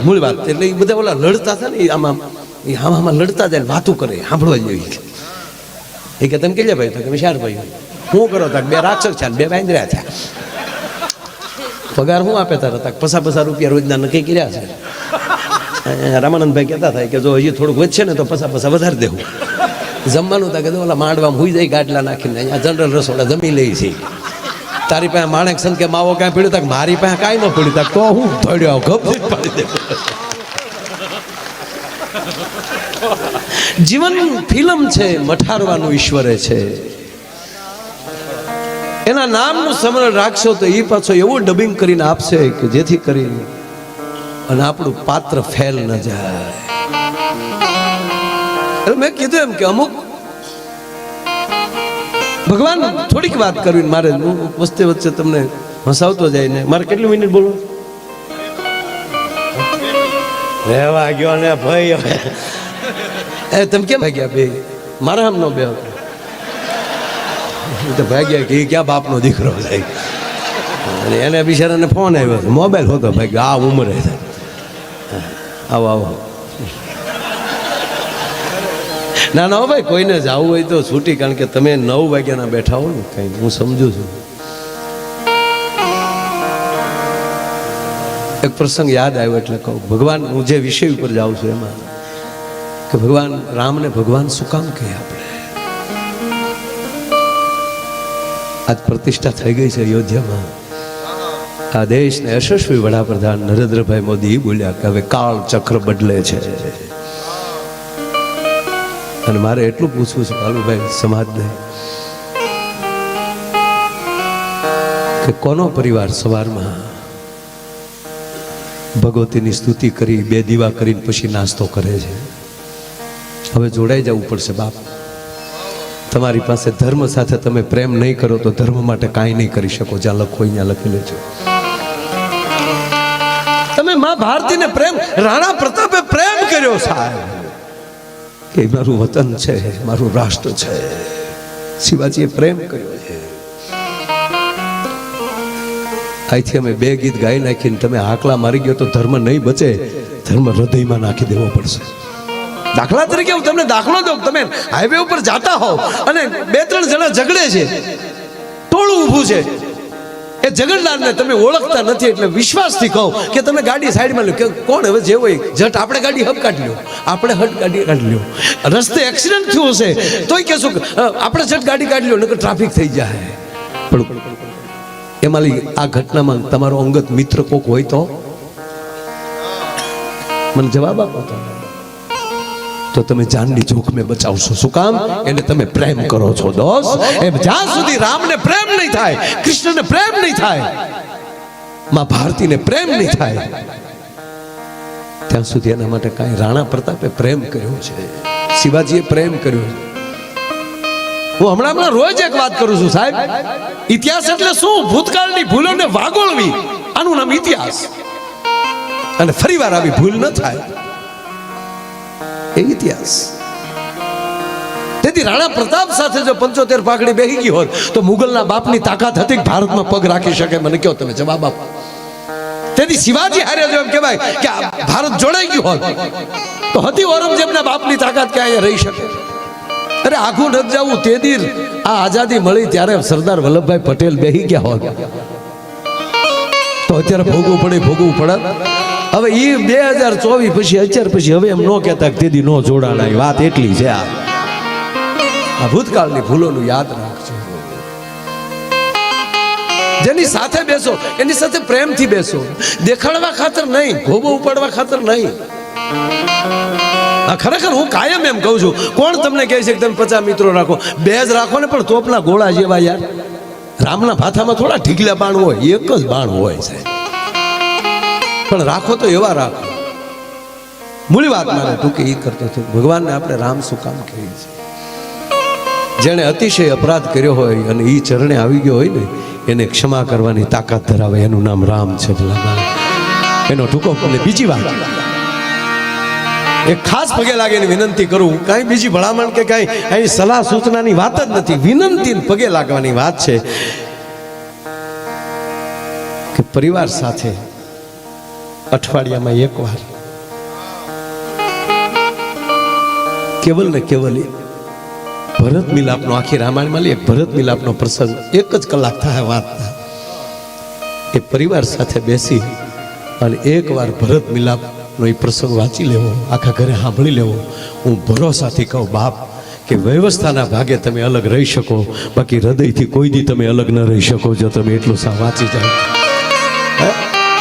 મૂળ વાત એટલે એ બધા ઓલા લડતા હતા ને, એ આમાં લડતા જાય, વાતું કરે, સાંભળવા જેવી. એ કે તમે કેટલા ભાઈ? તો કે 4 ભાઈઓ. શું કરો? તક 2 રાક્ષસ છે, 2 વાંદરા છે. પગાર શું આપે તારે? તક ₹50 રોજના નક્કી કર્યા છે. રામાનંદભાઈ કહેતા થાય કે જો હજી થોડુંક વધશે ને તો પૈસા વધારી દેવું. જમવાનું તા કે ઓલા માંડવામાં હુઈ જાય ગાટલા નાખીને, અહીંયા જનરલ રસોડા જમી લઈ છે. તારી પાસે માણેક સંત કે માવો કાંઈ પીડ્યું? તક મારી પાસે કાંઈ ન પીડ્યું. તક તો હું ધોડ્યો ગપ પાડી દે. જીવન ફિલ્મ છે, મઠારવાનું ઈશ્વરે છે. એના નામનું સ્મરણ રાખશો તો એ પાછો એવું ડબિંગ કરીને આપશે કે જેથી કરી અને આપણું પાત્ર ફેલ ન જાય. મેં કીધું એમ કે અમુક ભગવાન થોડીક વાત કરવી મારે, હું વચ્ચે વચ્ચે તમને હસાવતો જાય ને. મારે કેટલી મિનિટ બોલવું? રહેવા ગયો ને ભાઈ. હવે તમે કેમ ભાગ્યા બે? મારા આમ નો બે તો ભાગ્યા કે ક્યાં બાપનો દીકરો થાય. અને એને બિચારાને ફોન આવ્યો હતો, મોબાઈલ હોતો ભાઈ આ ઉંમરે થાય. આવો ના ભાઈ, કોઈને જવું હોય તો છૂટી, કારણ કે તમે 9 વાગ્યાના બેઠા હો ને કઈ, હું સમજુ છું. એક પ્રસંગ યાદ આવ્યો એટલે કહું. ભગવાન, હું જે વિષય ઉપર જાઉં છું એમાં કે ભગવાન રામને ભગવાન શું કામ કહે? આપણે આજ પ્રતિષ્ઠા થઈ ગઈ છે અયોધ્યામાં. આ દેશને યશસ્વી વડાપ્રધાન નરેન્દ્રભાઈ મોદી બોલ્યા કે હવે કાળ ચક્ર બદલે છે. અને મારે એટલું પૂછવું છે કાલુભાઈ સમાજને કે કોનો પરિવાર સવારમાં ભગવતીની સ્તુતિ કરી 2 દીવા કરીને પછી નાસ્તો કરે છે? હવે જોડાઈ જવું પડશે બાપ. તમારી પાસે ધર્મ સાથે તમે પ્રેમ નહીં કરો તો ધર્મ માટે કાંઈ નહીં કરી શકો. જ્યાં લખો અહીંયા લખી લેજો. તમે માં ભારતીને પ્રેમ, રાણા પ્રતાપે પ્રેમ કર્યો સાહેબ કે મારું વતન છે, મારું રાષ્ટ્ર છે. શિવાજીએ પ્રેમ કર્યો છે. અહીંથી અમે 2 ગીત ગાઈ નાખીને તમે હાકલા મારી ગયો તો ધર્મ નહીં બચે, ધર્મ હૃદયમાં નાખી દેવો પડશે. દાખલા તરીકે હું તમને દાખલો દઉં. તમે હાઈવે ઉપર જાતા હોવ અને 2-3 જણા ઝઘડે છે, ટોળું ઊભું છે. એ ઝઘડનારને તમે ઓળખતા નથી એટલે વિશ્વાસથી કહો કે તમે ગાડી સાઈડમાં લો. કે કોણ હવે જે હોય જટ આપણે ગાડી હબ કાઢી લો, આપણે હટ ગાડી કાઢી લો. રસ્તે એક્સિડન્ટ થયું હશે તોય કહેશું કે આપણે જટ ગાડી કાઢી લો, નકર ટ્રાફિક થઈ જાય. પણ એમાં આ ઘટનામાં તમારો અંગત મિત્ર કોક હોય તો મને જવાબ આપો. તો તો તમે જાનની જોખમે બચાવશો. શું કામ? એને તમે પ્રેમ કરો છો દોસ્ત. એમ જ્યાં સુધી રામને પ્રેમ નહીં થાય, કૃષ્ણને પ્રેમ નહીં થાય, માં ભારતીને પ્રેમ નહીં થાય, ત્યાં સુધી એના માટે કાંઈ રાણા પ્રતાપે પ્રેમ કર્યો છે, શિવાજીએ પ્રેમ કર્યો છે. હું હમણાં રોજ એક વાત કરું છું સાહેબ, ઇતિહાસ એટલે શું? ભૂતકાળની ભૂલોને વાગોળવી, આનું નામ ઇતિહાસ. અને ફરીવાર આવી ભૂલ ન થાય એ ઇતિહાસ. તેથી રાણા પ્રતાપ સાથે જો 75 પાઘડી બેહી ગઈ હોત તો મુગલના બાપની તાકાત હતી કે ભારતમાં પગ રાખી શકે? મને કહો તમે, જવાબ આપો. તેથી શિવાજી હારે જો એમ કહેવાય કે ભારત જોડાઈ ગયું હોત તો હતી ઔરંગઝેબના બાપની તાકાત કે અહીંયા રહી શકે? અરે આખું નથી જવું, તે દી આ આઝાદી મળી ત્યારે સરદાર વલ્લભભાઈ પટેલ બેહી ગયા હોત તો અત્યારે ભોગવું પડત. હવે એ 2024 પછી અત્યાર પછી હવે એમ ન કહેતા કે તેદી નો જોડાણા. વાત એટલી છે. આ ભૂતકાળની ભૂલોનું યાદ રાખજો. જેની સાથે બેસો એની સાથે પ્રેમથી બેસો, દેખાડવા ખાતર નહીં, ભોગો ઉપાડવા ખાતર નહીં. ખરેખર હું કાયમ એમ કહું છું, કોણ તમને કહે છે કે તમે 50 મિત્રો રાખો? 2 જ રાખો ને, પણ તોપના ગોળા જેવા યાર. રામના ભાથામાં થોડા ઢીકલા બાણ હોય, એક જ બાણ હોય છે, પણ રાખો તો એવા રાખો. મૂળી વાત મારે ટૂંકી એ કરતો હતો, ભગવાનને આપણે રામ શું કામ કહીએ છીએ? જેણે અતિશય અપરાધ કર્યો હોય અને એ ચરણે આવી ગયો હોય ને, એને ક્ષમા કરવાની તાકાત ધરાવે, એનું નામ રામ છે. એનો ટૂંકો. અને બીજી વાત, એક ખાસ પગે લાગીને વિનંતી કરું, કાંઈ બીજી ભલામણ કે કાંઈ અહીં સલાહ સૂચનાની વાત જ નથી, વિનંતી પગે લાગવાની વાત છે કે પરિવાર સાથે અઠવાડિયામાં એકવાર કેવલ ને કેવલ ભરત મિલાપનો, આખી રામાયણમાં એક ભરત મિલાપનો પ્રસંગ 1 જ કલાક થાય વાત, એ પરિવાર સાથે બેસી અને એકવાર ભરત મિલાપનો એ પ્રસંગ વાંચી લેવો, આખા ઘરે સાંભળી લેવો. હું ભરોસાથી કહું બાપ કે વ્યવસ્થાના ભાગે તમે અલગ રહી શકો, બાકી હૃદયથી કોઈ દી તમે અલગ ન રહી શકો જો તમે એટલું વાંચી જાઓ.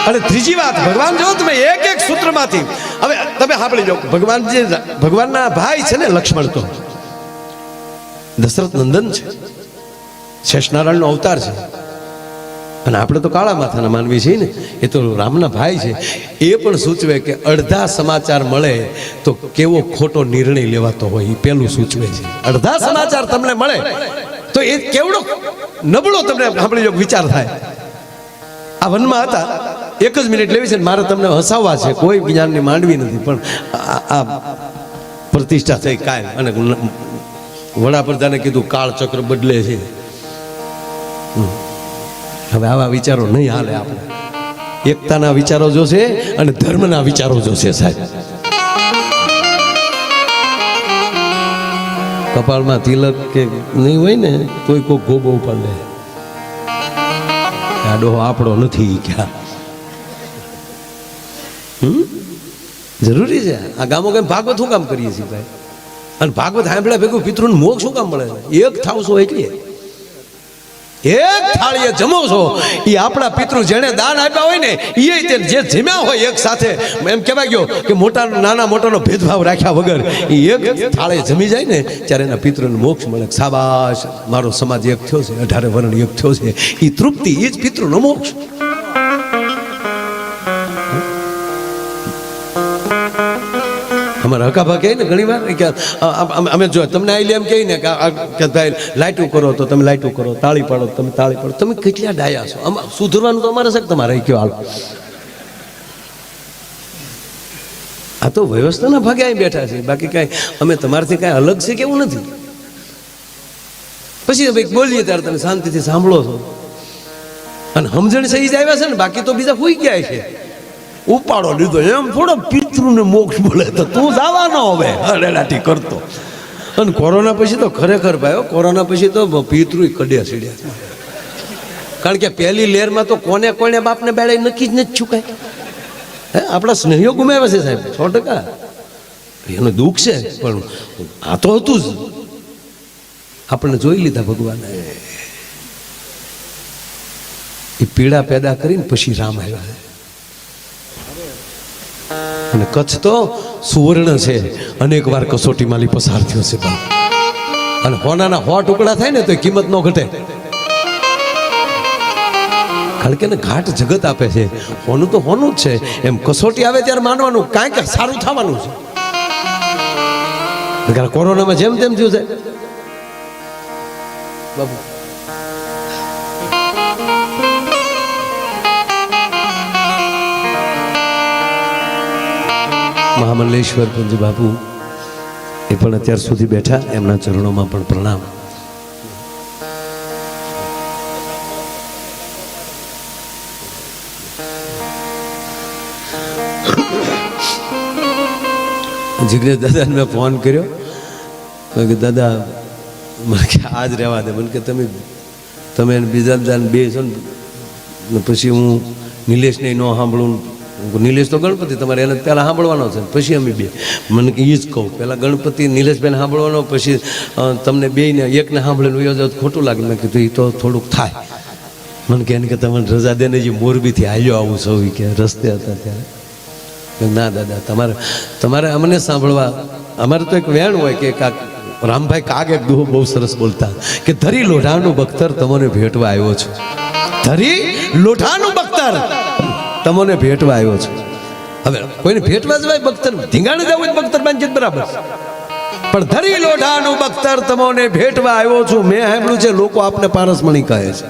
અને ત્રીજી વાત, ભગવાન જો તમે એક સૂત્રમાંથી, હવે તમે સાંભળી જાઓ, ભગવાનના ભાઈ છે ને લક્ષ્મણ, તો દશરથ નંદન છે, શેષનારાયણનો અવતાર છે, અને આપણે તો કાળા માથાના માનવી છીએ ને, એ તો રામના ભાઈ છે. એ પણ સૂચવે કે અડધા સમાચાર મળે તો કેવો ખોટો નિર્ણય લેવાતો હોય, એ પેલું સૂચવે છે. અડધા સમાચાર તમને મળે તો એ કેવડો નબળો તમને સાંભળી જો વિચાર થાય. આ વનમાં હતા, 1 જ મિનિટ લેવી છે, મારે તમને હસાવવા છે, કોઈ જ્ઞાનની માંડવી નથી, પણ આ પ્રતિષ્ઠા થઈ કાયમ. અને વડાપ્રધાને કીધું કાળચક્ર બદલે છે. હવે આવા વિચારો નહીં હાલે. આપણે એકતાના વિચારો જોશે અને ધર્મના વિચારો જોશે સાહેબ. કપાળમાં તિલક કે નહીં હોય ને તોય કોઈ ગોબો ઉપાડે, આ ડોહો આપણો નથી ક્યાં. જરૂરી છે આ ગામો કેમ ભાગવત શું કામ કરીએ છીએ ભાઈ? અને ભાગવત સાંભળ્યા ભેગું પિતૃને મોક્ષ શું કામ મળે? એક થાવ છો એટલે એક થાળીએ જમો છો, એ આપણા પિતૃ જેણે દાન આપ્યા હોય ને એ જે જમ્યા હોય એક સાથે, એમ કહેવાય ગયો કે મોટા નાના મોટાનો ભેદભાવ રાખ્યા વગર એ એક થાળે જમી જાય ને ત્યારે એના પિતૃને મોક્ષ મળે. શાબાશ, મારો સમાજ એક થયો છે, 18 વર્ણ એક થયો છે, એ તૃપ્તિ, એ જ પિતૃનો મોક્ષ. અમારા હકાભા કહે ને ઘણી વાર કે અમે જો તમને આઈ એમ કહી ને કે ભાઈ લાઇટું કરો તો તમે લાઇટું કરો, તાળી પાડો તમે તાળી પાડો. તમે કેટલા ડાયા છો? સુધરવાનું તો અમારે છે કે તમારે કયો હાલ. આ તો વ્યવસ્થાના ભાગે અહીં બેઠા છે, બાકી કાંઈ અમે તમારાથી કાંઈ અલગ છે કેવું નથી. પછી ભાઈ બોલીએ ત્યારે તમે શાંતિથી સાંભળો છો અને સમજણ સહી જ આવ્યા છે ને, બાકી તો બીજા હોઈ ગયા છે. ઉપાડો લીધો એમ થોડો પિતૃને મોક્ષ બોલે તો તું જવાનો હવે અરેડાટી કરતો. અને કોરોના પછી તો ખરેખર ભાઈ, કોરોના પછી તો પિતૃ કડ્યા સીડ્યા. કારણ કે પહેલી લહેરમાં તો કોને કોને બાપને બેડે નક્કી જ નથી ચૂકાય. હે, આપણા સ્નેહીઓ ગુમાવ્યા છે સાહેબ, 100%. એનું દુઃખ છે, પણ આ તો હતું જ. આપણને જોઈ લીધા ભગવાને, એ પીડા પેદા કરીને પછી રામ આવ્યા. અને કચ્છ તો સુવર્ણ છે, અનેક વાર કસોટીમાંથી પસાર થયો છે બાપ. અને હોનાના 100 ટુકડા થાય ને તો કિંમત ન ઘટે. કારણ કે એને ઘાટ જગત આપે છે. હોનું તો હોનું જ છે. એમ કસોટી આવે ત્યારે માનવાનું કાંઈક સારું થવાનું છે. કોરોનામાં જેમ તેમ થયું છે બાબુ. મહામલ્લેશ્વર પંજ બાપુ એ પણ અત્યાર સુધી બેઠા, એમના ચરણોમાં પણ પ્રણામ. જિગ્નેશ દાદાને મેં ફોન કર્યો કે દાદા મને કે આજ રહેવા દે. મને કે તમે બીજા દાદાને બે છો ને પછી હું નિલેશને ન સાંભળું. નિલેશ તો ગણપતિ તમારે એને પહેલાં સાંભળવાનો છે, પછી અમે બે. મને કે એ જ કહું, પહેલાં ગણપતિ નિલેશભાઈને સાંભળવાનો, પછી તમને બેયને એકને સાંભળીને વયો જાવ ખોટું લાગે. મેં કીધું એ તો થોડુંક થાય. મને કે એને કે તમને રજા દેને જે મોરબીથી હાલ્યો આવું સૌ કે રસ્તે હતા ત્યારે. ના દાદા તમારે અમને સાંભળવા. અમારે તો એક વેણ હોય કે રામભાઈ કાગ એક દુહો બહુ સરસ બોલતા કે ધરી લોઢાનું બખ્તર તમને ભેટવા આવ્યો છું. ધરી લોઢાનું બખ્તર તમને ભેટવા આવ્યો છું. હવે કોઈને ભેટવા જવાય બખ્તર ધીંગાણે જવું બખ્તર બાંધી બરાબર, પણ ધરી લોઢાનું બખ્તર તમને ભેટવા આવ્યો છું. મેં સાંભળ્યું છે લોકો આપને પારસમણી કહે છે.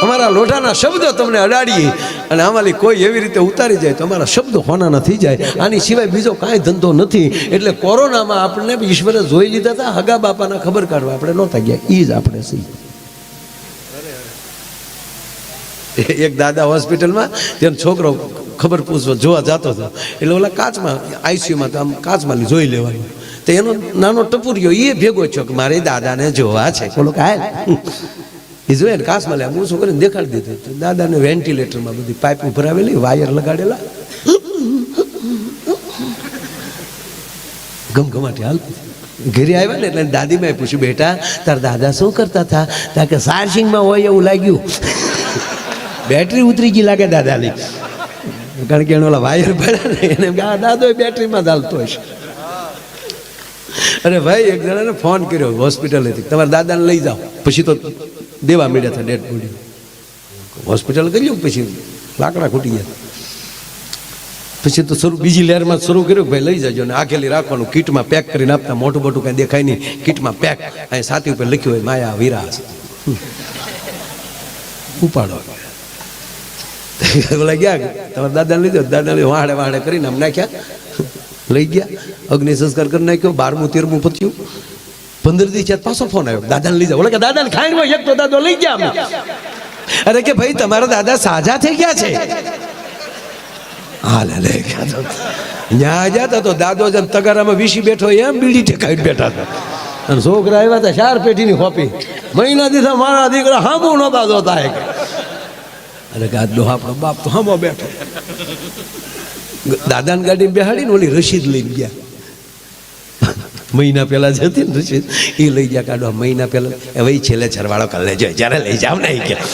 અમારા લોઢાના શબ્દો તમને અડાડીએ અને આમાંથી કોઈ એવી રીતે ઉતારી જાય તો અમારા શબ્દો હોના થઈ જાય. આની સિવાય બીજો કાંઈ ધંધો નથી. એટલે કોરોનામાં આપણને ઈશ્વરે જોઈ લીધા હતા. હગા બાપાના ખબર કાઢવા આપણે નહોતા ગયા. એ જ આપણે સહી. એક દાદા હોસ્પિટલમાં તેનો છોકરો ખબર પૂછવા જોવા જતો હતો. એટલે ઓલા કાચમાં આઈસીયુમાં તો આમ કાચમાં જોઈ લેવાનું. તો એનો નાનો ટપુરિયો એ ભેગો છો કે મારે દાદાને જોવા છે. બોલો કાય એ જોઈએ ને કાચમાં લે હું શું કરીને દેખાડી દીધું. દાદાને વેન્ટિલેટરમાં બધી પાઇપ ભરાવેલી, વાયર લગાડેલા, ગમગમાટી હાલતી. ઘરે આવ્યા ને એટલે દાદીમાં પૂછ્યું બેટા તાર દાદા શું કરતા હતા? ત્યાં કે ચાર્જિંગમાં હોય એવું લાગ્યું. બેટરી ઉતરી ગઈ લાગે દાદાની. કારણ કે એને ઓલા વાયર ભર્યા ને એને દાદો બેટરીમાં જ હાલતો હશે. અરે ભાઈ એક જણાને ફોન કર્યો હોસ્પિટલેથી, તમારા દાદાને લઈ જાઓ. પછી તો દેવા મળ્યા હતા ડેડ બોડી. હોસ્પિટલ કર્યું, પછી લાકડા ખૂટી ગયા. પછી તો બીજી લહેરમાં શરૂ કર્યું ભાઈ લઈ જાજો ને આખેલી રાખવાનું, કીટમાં પેક કરીને આપતા. મોટું મોટું કાંઈ દેખાય નહીં, કીટમાં પેક. અહીં સાથી ઉપર લખ્યું હોય માયા વિરાસ, ઉપાડો. ઓલા ગયા તમારા દાદાને લીધો, દાદાને વાહડે વાહડે કરીને આમ નાખ્યા, લઈ ગયા. અગ્નિ સંસ્કાર કરી નાખ્યો. 12મું 13મું પત્યું. 15 દી છે પાછો ફોન આવ્યો દાદાને લઈ જાઓ. ઓલા કે દાદાને ખાઈને હોય એક તો દાદો લઈ ગયા અમે. અરે કે ભાઈ તમારા દાદા સાજા થઈ ગયા છે. હાલે લઈ ગયા. ત્યાં જતા તો દાદો જેમ તગારામાં વીસી બેઠો એમ બીડી ઠેકાઈ બેઠા હતા. અને છોકરા આવ્યા હતા 4 પેટીની ખોપી. મહિના દીધા મારા દીકરા હામું નહોતા જોતા. અરે ગાદલો આપણો બાપ તો હામો બેઠો. દાદાની ગાડી બેહાડીને ઓલી રસીદ લઈ ગયા. મહિના પહેલા જ હતી ને રસીદ, એ લઈ ગયા કાઢવા. મહિના પહેલા હવે છેલ્લે છરવાળો કરી લેજો, જ્યારે લઈ જાવ ને ગયા.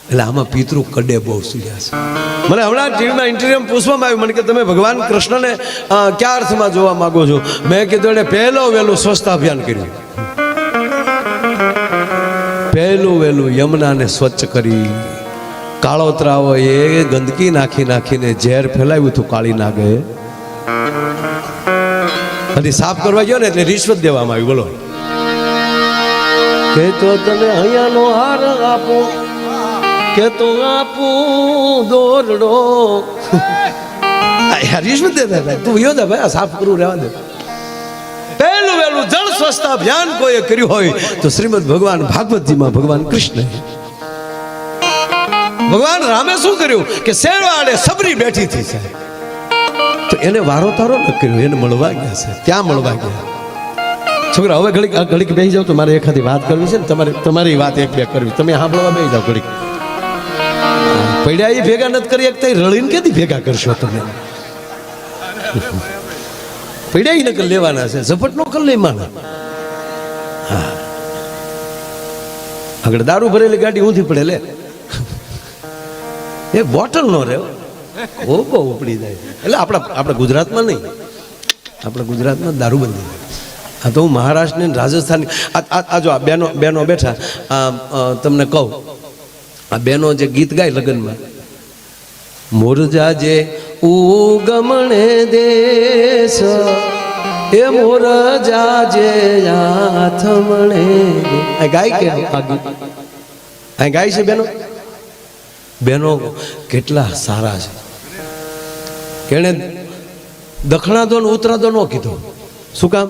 એટલે આમાં પિતૃ કડે બહુ સુર્યા છે. મને હમણાં ટીવીમાં ઇન્ટરવ્યુમાં પૂછવામાં આવ્યું મને કે તમે ભગવાન કૃષ્ણને કયા અર્થમાં જોવા માંગો છો? મેં કીધું એને વહેલું સ્વચ્છતા અભિયાન કર્યું. વહેલું યમુનાને સ્વચ્છ કરી, કાળોતરાઓ એ ગંદકી નાખીને ઝેર ફેલાવ્યું હતું કાળી નાગે. અને સાફ કરવા ગયો ને એટલે રિશ્વત દેવામાં આવી. બોલો કે તો તમે અહીંયાનો હાર આપો, કે તો આપું દોરડો. રિશ્વત દેતા હતા. તું યોદા ભાઈ સાફ કરવું રહેવા દે. વહેલું જળ સ્વચ્છતા અભિયાન કોઈએ કર્યું હોય તો શ્રીમદ ભગવાન ભાગવતજીમાં ભગવાન કૃષ્ણ. ભગવાન રામે શું કર્યું કે શેરવાડે સબરી બેઠી થઈ છે તો એને વારો તારો ન કર્યો, એને મળવા ગયા છે. ત્યાં મળવા ગયા. છોકરા હવે ઘડીક બેસી જાવ તો મારે એખાદી વાત કરવી છે ને. તમારી વાત એક બે કરવી. તમે સાંભળવા બેસી જાવ ઘડીક. પડ્યા એ ભેગા નથી કરી શકતા, રળીને ક્યાંથી ભેગા કરશો તમે? પડ્યા એ નકલ લેવાના છે, ઝપટ નો કર લેવાના. હા, આગળ દારૂ ભરેલી ગાડી ઊંધી પડે લે. એક બોટલ નો રહે. બહુ ઉપડી જાય. એટલે આપણા ગુજરાતમાં નહીં, આપણા ગુજરાતમાં દારૂબંધી. આ તો હું મહારાષ્ટ્રની ને રાજસ્થાનની આ જો આ બેનો બેઠા તમને કહું, આ બેનો જે ગીત ગાય લગ્નમાં, મોરજાજે ઉગમણે દેશ એ મોરજાજે આથમણે, આ ગાય કે આ ગીત આ ગાય છે બેનો કેટલા સારા છે. કેણે દખણા દો ને ઉતરા દો ન કીધું. શું કામ?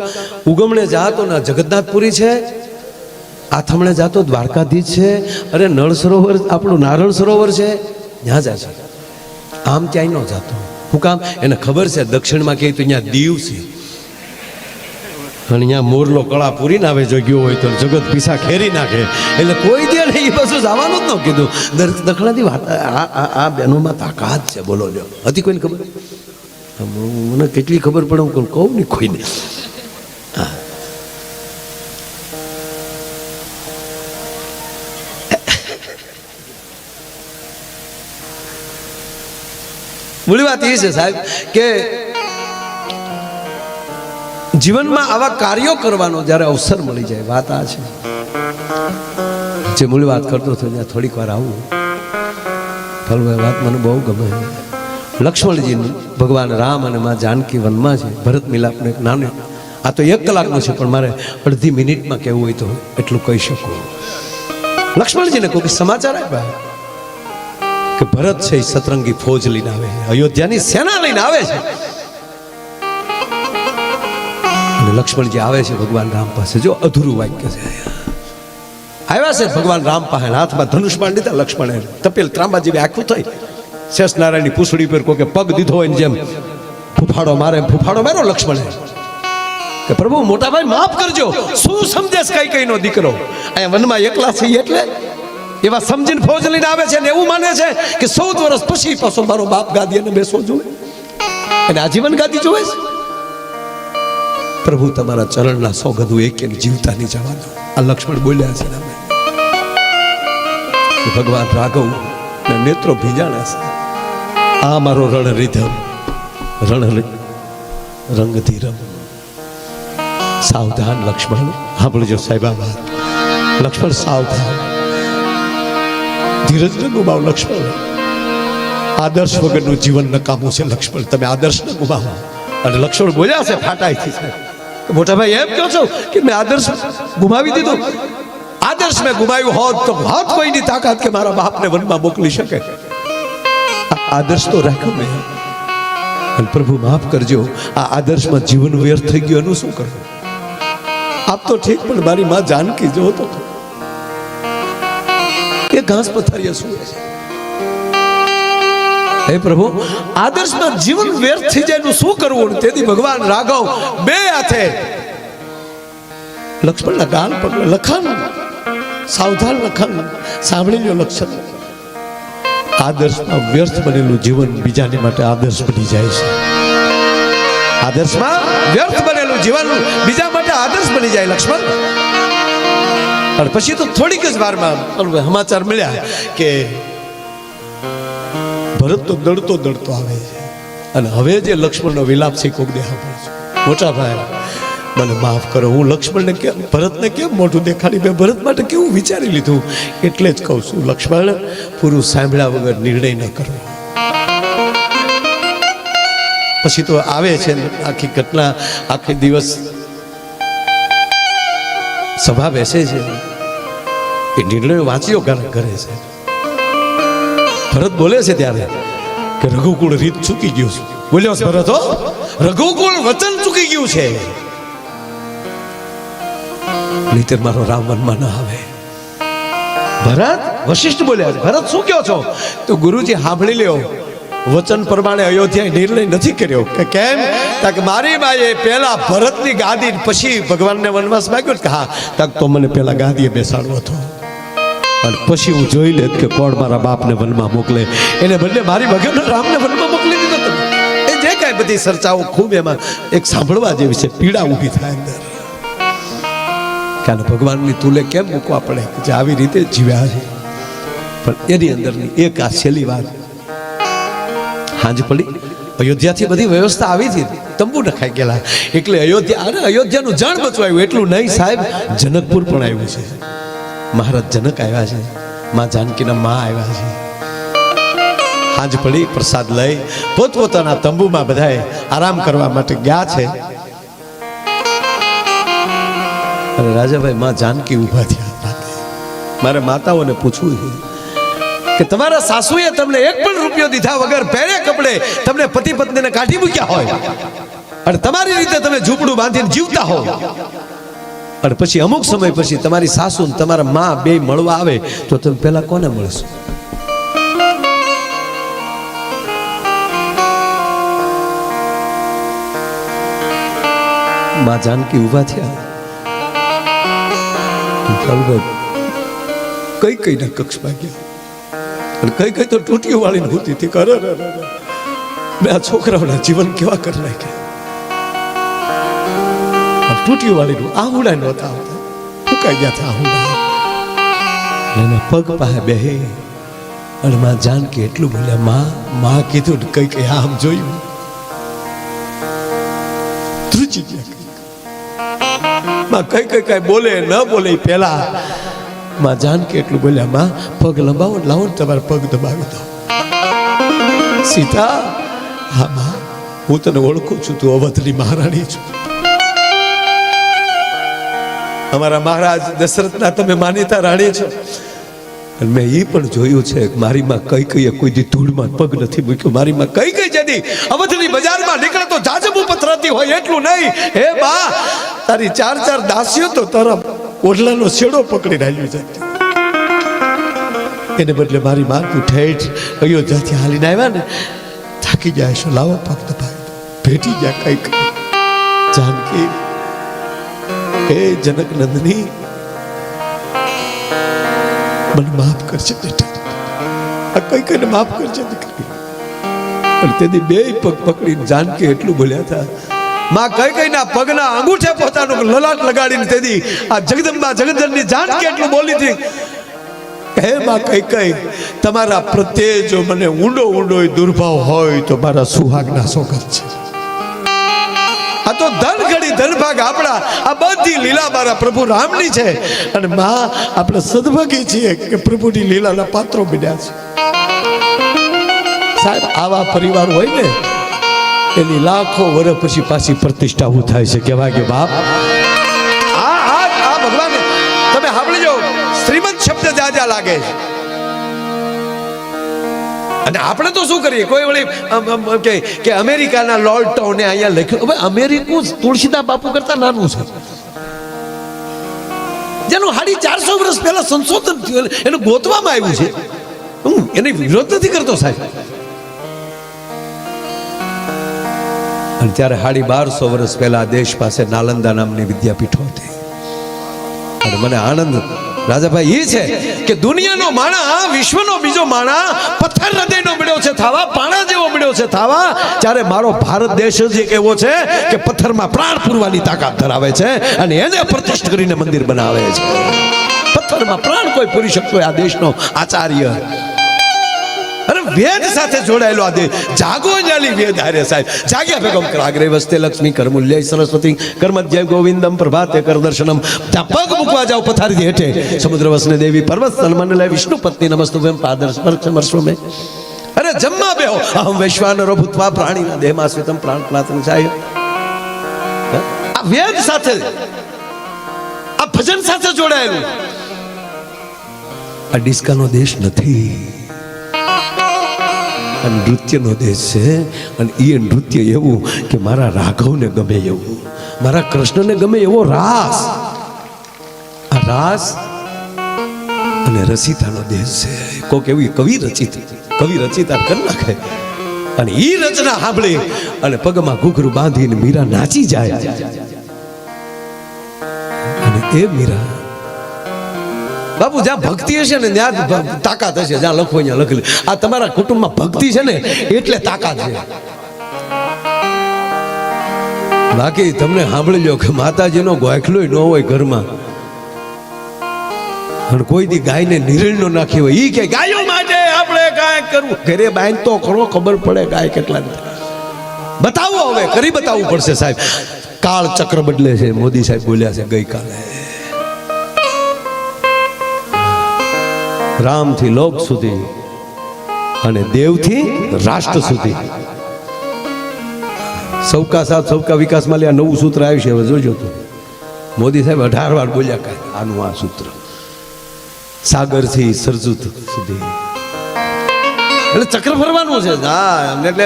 ઉગમણે જાતો ને જગન્નાથપુરી છે, આથમણે જાતો દ્વારકાધીશ છે, અરે નળ સરોવર આપણું નારણ સરોવર છે, ત્યાં જાય છે. આમ ક્યાંય ન જાતો. શું કામ? એને ખબર છે દક્ષિણમાં કહે તો અહીંયા દીવ છે, અને અહીંયા મોરલો કળા પૂરી ના આવે, જો ગયો હોય તો જગત પીસા ખેરી નાખે, એટલે કોઈ દે નહીં, એ બધું જવાનું જ ન કીધું. દખણાથી વાત આ બહેનોમાં તાકાત છે. બોલો લ્યો, હતી કોઈને ખબર? મને કેટલી ખબર પડે હું કહું નહીં કોઈને. હા, મૂળ વાત એ છે સાહેબ કે જીવનમાં આવા કાર્યો કરવાનો જ્યારે અવસર મળી જાય, વાત આ છે. જે મૂળ વાત કરતો હતો ત્યાં થોડીક વાર આવું, ફલભાઈ વાત મને બહુ ગમે. લક્ષ્મણજી ભગવાન રામ અને માં જાનકી વનમાં છે, ભરત મિલાપનું એક નાનું, આ તો 1 કલાકનું છે પણ મારે અડધી મિનિટમાં કહેવું હોય તો એટલું કહી શકું. લક્ષ્મણજીને કોઈ સમાચાર આપ્યા કે ભરત છે એ સતરંગી ફોજ લઈને આવે, અયોધ્યાની સેના લઈને આવે છે. અને લક્ષ્મણજી આવે છે ભગવાન રામ પાસે. જો અધૂરું વાક્ય છે, આવ્યા છે ભગવાન રામ પાસે, હાથમાં ધનુષ બાણ લીધા. લક્ષ્મણે તપેલ ત્રાંબા જેવી આખું થઈ, શેષ નારાયણની પૂંછડી પર કોઈ પગ દીધો હોય જેમ ફૂફાડો માર્યો લક્ષ્મણે કે પ્રભુ મોટા ભાઈ માફ કરજો, શું સમજેશ કઈ નો દીકરો, અહીંયા વનમાં એકલા છે એટલે એવા સમજીને ફોજ લઈને આવે છે ને એવું માને છે કે 14 વર્ષ પછી પાછો મારો બાપ ગાદી અને બેસવો જોઈએ, અને આજીવન ગાદી જોવે છે. પ્રભુ તમારા ચરણના સોગંદુ એક જીવતા નહીં જવા દો. આ લક્ષ્મણ બોલ્યા છે. ભગવાન રાઘવ નેત્રો ભીજાણા છે. આ મારો રણ રીધમ રંગથી રમ. સાવધાન લક્ષ્મણ, સાંભળજો સાહેબ આ વાત. લક્ષ્મણ સાવધાન, ધીરજ ન ગુમાવ લક્ષ્મણ. આદર્શ વગરનું જીવન નકામું છે લક્ષ્મણ, તમે આદર્શ ન ગુમાવો. અને લક્ષ્મણ બોલ્યા છે ફાટાઈથી, મોટા ભાઈ એમ કહો છો કે મેં આદર્શ ગુમાવી દીધું? આદર્શ મેં ગુમાવ્યું હોત તો હોત કોઈની તાકાત કે મારા બાપને વનમાં મોકલી શકે. આદર્શ તો રાખ્યો મેં, અને પ્રભુ માફ કરજો, આ આદર્શમાં જીવન વ્યર્થ થઈ ગયું, એનું શું કરવું? આપ તો ઠીક, પણ મારી માં જાનકી જો તો એ ઘાસ પથારીએ શું છે? હે પ્રભુ, આદર્શમાં જીવન વ્યર્થ થઈ જાય એનું શું કરવું? તેથી ભગવાન રાઘવ બે હાથે લક્ષ્મણના ગાલ પકડે. લખન, સાવધાન લખન, સાંભળી લો લક્ષ્મણ. આદર્શમાં વ્યર્થ બનેલું જીવન બીજાની માટે આદર્શ બની જાય છે. આદર્શમાં વ્યર્થ બનેલું જીવન બીજા માટે આદર્શ બની જાય લક્ષ્મણ. અને પછી તો થોડીક જ વારમાં સમાચાર મળ્યા કે ભરત તો દડતો આવે છે. અને હવે જે લક્ષ્મણનો વિલાપ છે કોક દેખા પડે છે. મોટા ભાઈ મને માફ કરો, હું લક્ષ્મણને કેમ ભરતને કેમ મોઢું દેખાડી, મેં ભરત માટે કેવું વિચારી લીધું. એટલે જ કહું છું લક્ષ્મણ, પૂરું સાંભળ્યા વગર નિર્ણય ન કરવો. પછી તો આવે છે આખી ઘટના, આખી દિવસ સભા બેસે છે, એ નિર્ણયો વાંચ્યો કરે છે. ભરત બોલે છે ત્યારે કે રઘુકુળ રીત ચૂકી ગયું છે. બોલ્યો ભરત, હો રઘુકુળ વચન ચૂકી ગયું છે, નહીતર મારો રામ વનમાં ન આવે. ભરત, વશિષ્ઠ બોલ્યા, ભરત શું કહો છો? તો ગુરુજી સાંભળી લ્યો, વચન પ્રમાણે અયોધ્યાએ નિર્ણય નથી કર્યો. કે કેમ? કે મારી માએ પહેલા ભરતની ગાદી પછી ભગવાનને વનવાસ માંગ્યો કે હા, તો મને પહેલા ગાદીએ બેસાડવો હતો, અને પછી હું જોઈ લેત કે કોણ મારા બાપને વનમાં મોકલે. એને બદલે મારી વગર રામને વનમાં મોકલી દીધો. એ જે કાંઈ બધી ચર્ચાઓ ખૂબ એમાં એક સાંભળવા જેવી છે, પીડા ઊભી થાય અંદર. કારણ ભગવાનની તુલે કેમ મૂકવા પડે કે જે આવી રીતે જીવ્યા છે. પણ એની અંદરની એક આ છેલ્લી વાત હાંજ પડી, અયોધ્યાથી બધી વ્યવસ્થા આવી હતી, તંબુ નખાઈ ગયેલા, એટલે અયોધ્યાનું જણ બચવાયું. એટલું નહીં સાહેબ, જનકપુર પણ આવ્યું છે. મહારાજ જનક આવ્યા છે, માં જાનકીના માં આવ્યા છે. હાંજ પડી, પ્રસાદ લઈ પોતપોતાના તંબુમાં બધાએ આરામ કરવા માટે ગયા છે. અને રાજાભાઈ માં જાનકી ઊભા થયા. મારે માતાઓને પૂછવું છે કે તમારા સાસુએ તમને એક પણ રૂપિયો દીધા વગર પહેરે કપડે તમને પતિ પત્નીને કાઢી મૂક્યા હોય અને તમારી રીતે તમે ઝૂંપડું બાંધીને જીવતા હો, અને પછી અમુક સમય પછી તમારી સાસુ ને તમારા માં બે મળવા આવે તો તમે પહેલા કોને મળશો? માં જાનકી ઊભા થયા. કઈ કઈ ના કક્ષમાં ગયા અને કઈ કઈ તો ટૂટીઓ વાળીને હોતી હતી. કરે મેં આ છોકરાઓના જીવન કેવા કરી નાખ્યા. ટૂટીઓ વાળીનું આહુડા નહોતા આવતા, ફૂંકાઈ ગયા હતા આહુડા. એના પગ પાસે બેહી અને માં જાનકી એટલું બોલ્યા, માં કીધું ને કઈ કઈ આમ જોયું, ધ્રુજી ગયા. માં કઈ કઈ કઈ બોલે ન બોલે પહેલા માં જાનકી એટલું બોલ્યા, માં પગ લંબાવો, લાવો ને તમારા પગ દબાવી દો. સીતા, હા માં હું તને ઓળખું છું, તું અવધની મહારાણી છું. અમારા મહારાજ દશરથના તમે માનીતા રાણી છો. અને મેં એ પણ જોયું છે કે મારી માં કઈ કઈ કોઈ દી ધૂળમાં પગ નથી મૂક્યો. મારી માં કઈ કઈ જતી અવધની બજારમાં નીકળે તો જાજબુ પથરાતી હોય એટલું નહીં. હે બા, તારી ચાર દાસીઓ તો તારા ઓઢલાનો છેડો પકડી રાખ્યો છે. એને બદલે મારી માં તું ઠેઠ અયોધ્યાથી હાલીને આવ્યા ને, થાકી જાય છો, લાવો પગ દબાવી ભેટી ગયા. કઈ કઈ જાનકી, હે જનક નંદની, મને માફ કરજે બેટા, આ કઈ કઈને માફ કરજે દીકરી. અને તેથી બે પગ પકડીને જાનકી એટલું બોલ્યા હતા, માં કઈ કઈના પગના અંગૂઠે પોતાનું લલાટ લગાડીને તેથી આ જગદંબા જગદંબની જાનકી એટલું બોલી હતી, હે માં કઈ કઈ, તમારા પ્રત્યે જો મને ઊંડો ઊંડો દુર્ભાવ હોય તો મારા સુહાગના સોગંદ છે. આ તો ધન ઘડી ધન ભાગ આપણા, આ બધી લીલા મારા પ્રભુ રામની છે. અને માં આપણે સદભાગી છીએ કે પ્રભુની લીલાના પાત્રો બન્યા છે. સાહેબ, આવા પરિવાર હોય ને એની લાખો વર્ષ પછી પાછી પ્રતિષ્ઠા થાય છે. કહેવાય કે બાપ આ ભગવાન તમે સાંભળી જાઓ, શ્રીમંત શબ્દ જ્યાં જ્યાં લાગે છે. અને આપણે તો શું કરીએ, કોઈ વળી કે અમેરિકાના લોર્ડ ટાઉને અહીંયા લખ્યું. હવે અમેરિકું તુલસીદાસ બાપુ કરતા નાનું છે, જેનું 450 વર્ષ પહેલા સંશોધન થયું, એનું ગોતવામાં આવ્યું છે. હું એને વિરોધ નથી કરતો સાહેબ. અને ત્યારે 1250 વર્ષ પહેલા દેશ પાસે નાલંદા નામની વિદ્યાપીઠો હતી. અને મને આનંદ રાજાભાઈ એ છે કે દુનિયાનો માણા, વિશ્વનો બીજો માણા પથ્થર હૃદયનો મળ્યો છે થાવા, પાણા જેવો મળ્યો છે થાવા, ત્યારે મારો ભારત દેશ જ એક એવો છે કે પથ્થરમાં પ્રાણ પૂરવાની તાકાત ધરાવે છે અને એને પ્રતિષ્ઠિત કરીને મંદિર બનાવે છે. પથ્થરમાં પ્રાણ કોઈ પૂરી શકતો આ દેશનો આચાર્ય. અરે વેદ સાથે જોડાયેલો આ દેશ. જાગો જાલી વેદ હારે સાહેબ, જાગ્યા ભેગમ કરાગ્રે વસ્તે લક્ષ્મી કરમૂલ્ય સરસ્વતી કર્મજ્ય ગોવિંદમ પ્રભાતે કર દર્શનમ. ત્યાં પગ મૂકવા જાવ પથારી હેઠે, સમુદ્ર વસને દેવી પર્વત તન્મનલે વિષ્ણુ પત્ની નમસ્તુભ્યમ પાદર્શમર્શમે. અરે જમવા બેહો, અહમ વૈશ્વાનરો ભૂત્વા પ્રાણીના દેહમાં સ્વિતમ પ્રાણ પ્લાતન ચાય. આ વેદ સાથે, આ ભજન સાથે જોડાયેલું. આ ડિસ્કાનો દેશ નથી, નૃત્યનો દેશ છે. અને એ નૃત્ય એવું કે મારા રાઘવને ગમે એવું, મારા કૃષ્ણને ગમે એવો રાસ. આ રાસ અને રચિતાનો દેશ છે. કોક એવી કવિ રચિતા કરી નાખે અને એ રચના સાંભળી અને પગમાં ઘૂઘરું બાંધીને મીરા નાચી જાય. અને એ મીરા બાપુ જ્યાં ભક્તિ હશે ને ત્યાં તાકાત હશે. જ્યાં લખો ત્યાં લખેલું. આ તમારા કુટુંબમાં ભક્તિ છે ને એટલે તાકાત છે. બાકી તમને સાંભળી લો કે માતાજીનો ગોખલો ન હોય ઘરમાં અને કોઈ દી ગાયને નિરણ નો નાખી હોય ઈ કે ગાયો માટે આપણે કાંઈક કરવું, ઘરે બાંધ તો ખરો, ખબર પડે ગાય કેટલા બતાવો, હવે કરી બતાવવું પડશે સાહેબ. કાળ ચક્ર બદલે છે, મોદી સાહેબ બોલ્યા છે ગઈકાલે. રામથી લોક સુધી અને દેવથી રાષ્ટ્ર સુધી સૌકા સાથ સૌકા વિકાસમાં લે નવું સૂત્ર આવ્યું છે. હવે જોજો તો મોદી સાહેબ 18 વાર બોલ્યા કાંઈ આનું આ સૂત્ર, સાગરથી સરજુત સુધી એટલે ચક્ર ફરવાનું છે. હા, એટલે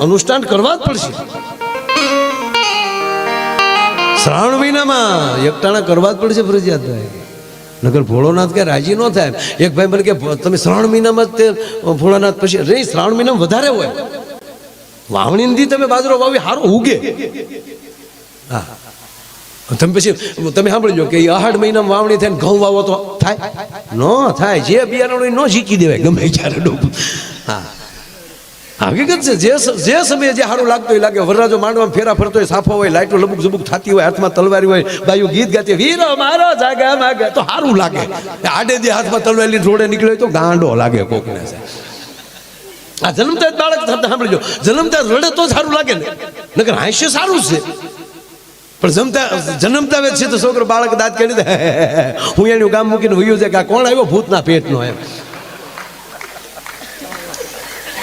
અનુષ્ઠાન કરવા જ પડશે. શ્રાવણ મહિનામાં એકટાણા કરવા જ પડશે ફરજિયાત ભાઈ, નગર ભોળોનાથ કે રાજી ન થાય. એક ભાઈ મને કે તમે શ્રાવણ મહિનામાં જ તે ભોળાનાથ પછી નહીં, શ્રાવણ મહિનામાં વધારે હોય. વાવણીથી તમે બાજરો વાવી સારું ઉગે. હા, તમે પછી તમે સાંભળજો કે અહાડ મહિનામાં વાવણી થાય ને ઘઉં વાવો તો થાય ન થાય. જે બિયારણ ન શીખી દેવાય ગમે ત્યારે ડૂબ. હા, હકીકત છે. જે સમયે જે સારું લાગતું હોય લાગે. વરરાજો માંડવામાં ફેરા ફરતો હોય, સાફો હોય, લાઈટો લબુક ઝબુક થતી હોય, હાથમાં તલવારી હોય, બાયું ગીત ગાતી વીરો મારો જાગા માગે તો સારું લાગે. આડે જે હાથમાં તલવારી રોડે નીકળ્યો તો ગાંડો લાગે કોકને. આ જન્મતા બાળક સાંભળજો, જન્મતા રડે તો સારું લાગે ને, નકર હાસ્ય સારું છે. પણ જન્મતા છે તો છોકરો બાળક દાંત કાઢી દે, હું એનું ગામ મૂકીને વયું છે કે આ કોણ આવ્યો ભૂતના પેટનો એમ.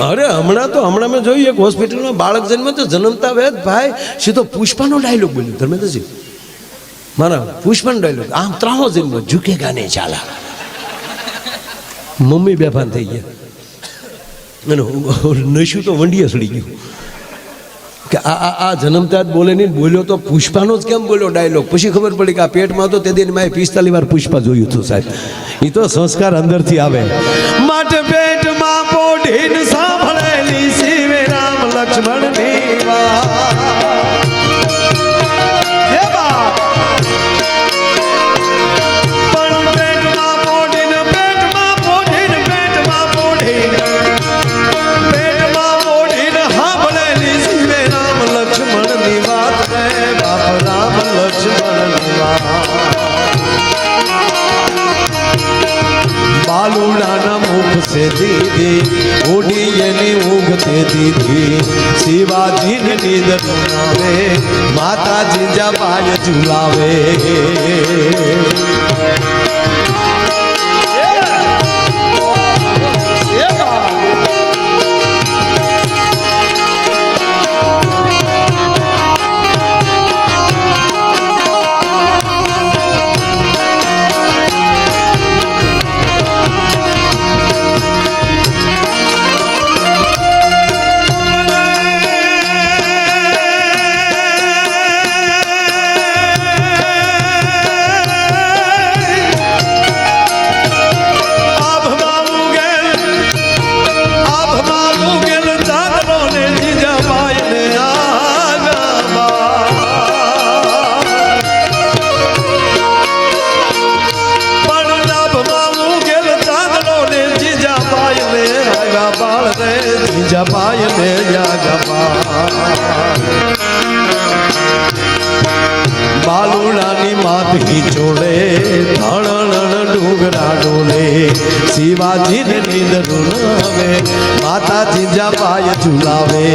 અરે હમણાં મેં જોયું એક હોસ્પિટલમાં બાળક જન્મ તો જન્મતા વેદ ભાઈ સીધો પુષ્પાનો ડાયલોગ બોલ્યો. ધર્મેન્દ્રજી મારા પુષ્પાનો ડાયલોગ, આમ ત્રાહો જન્મ ઝુકેગા નહીં ચાલા. મમ્મી બેભાન થઈ ગયા અને નશું તો વંડીએ સડી ગયું કે આ જન્મતા જ બોલે નહીં, બોલ્યો તો પુષ્પાનો જ કેમ બોલ્યો ડાયલોગ. પછી ખબર પડી કે આ પેટમાં તો તે દિન મેં 45 વાર પુષ્પા જોયું હતું સાહેબ. એ તો સંસ્કાર અંદરથી આવે. માટે પેટમાં પોઢીને સાંભળેલી શિવે રામ લક્ષ્મણની વાત. હે બાપ, પણ પેટમાં પોઢીને પેટમાં પોઢીને પેટમાં પોઢીને પેટમાં પોઢીને સાંભળેલી શિવે રામ લક્ષ્મણની વાત રે બાપ, રામ લક્ષ્મણની વાત. બાલુડાના મુખ સે દીદી ઓઢી એની ઊંઘ તે દીધી, શિવાજીને નીંદર આવે, માતાજી જબાય ઝુલાવે. બાલુડાની માથી ચોળે ધણ ડુંગરા ડોલે, શિવાજીને નીંદર આવે, માતાજી જપાય ઝુલાવે.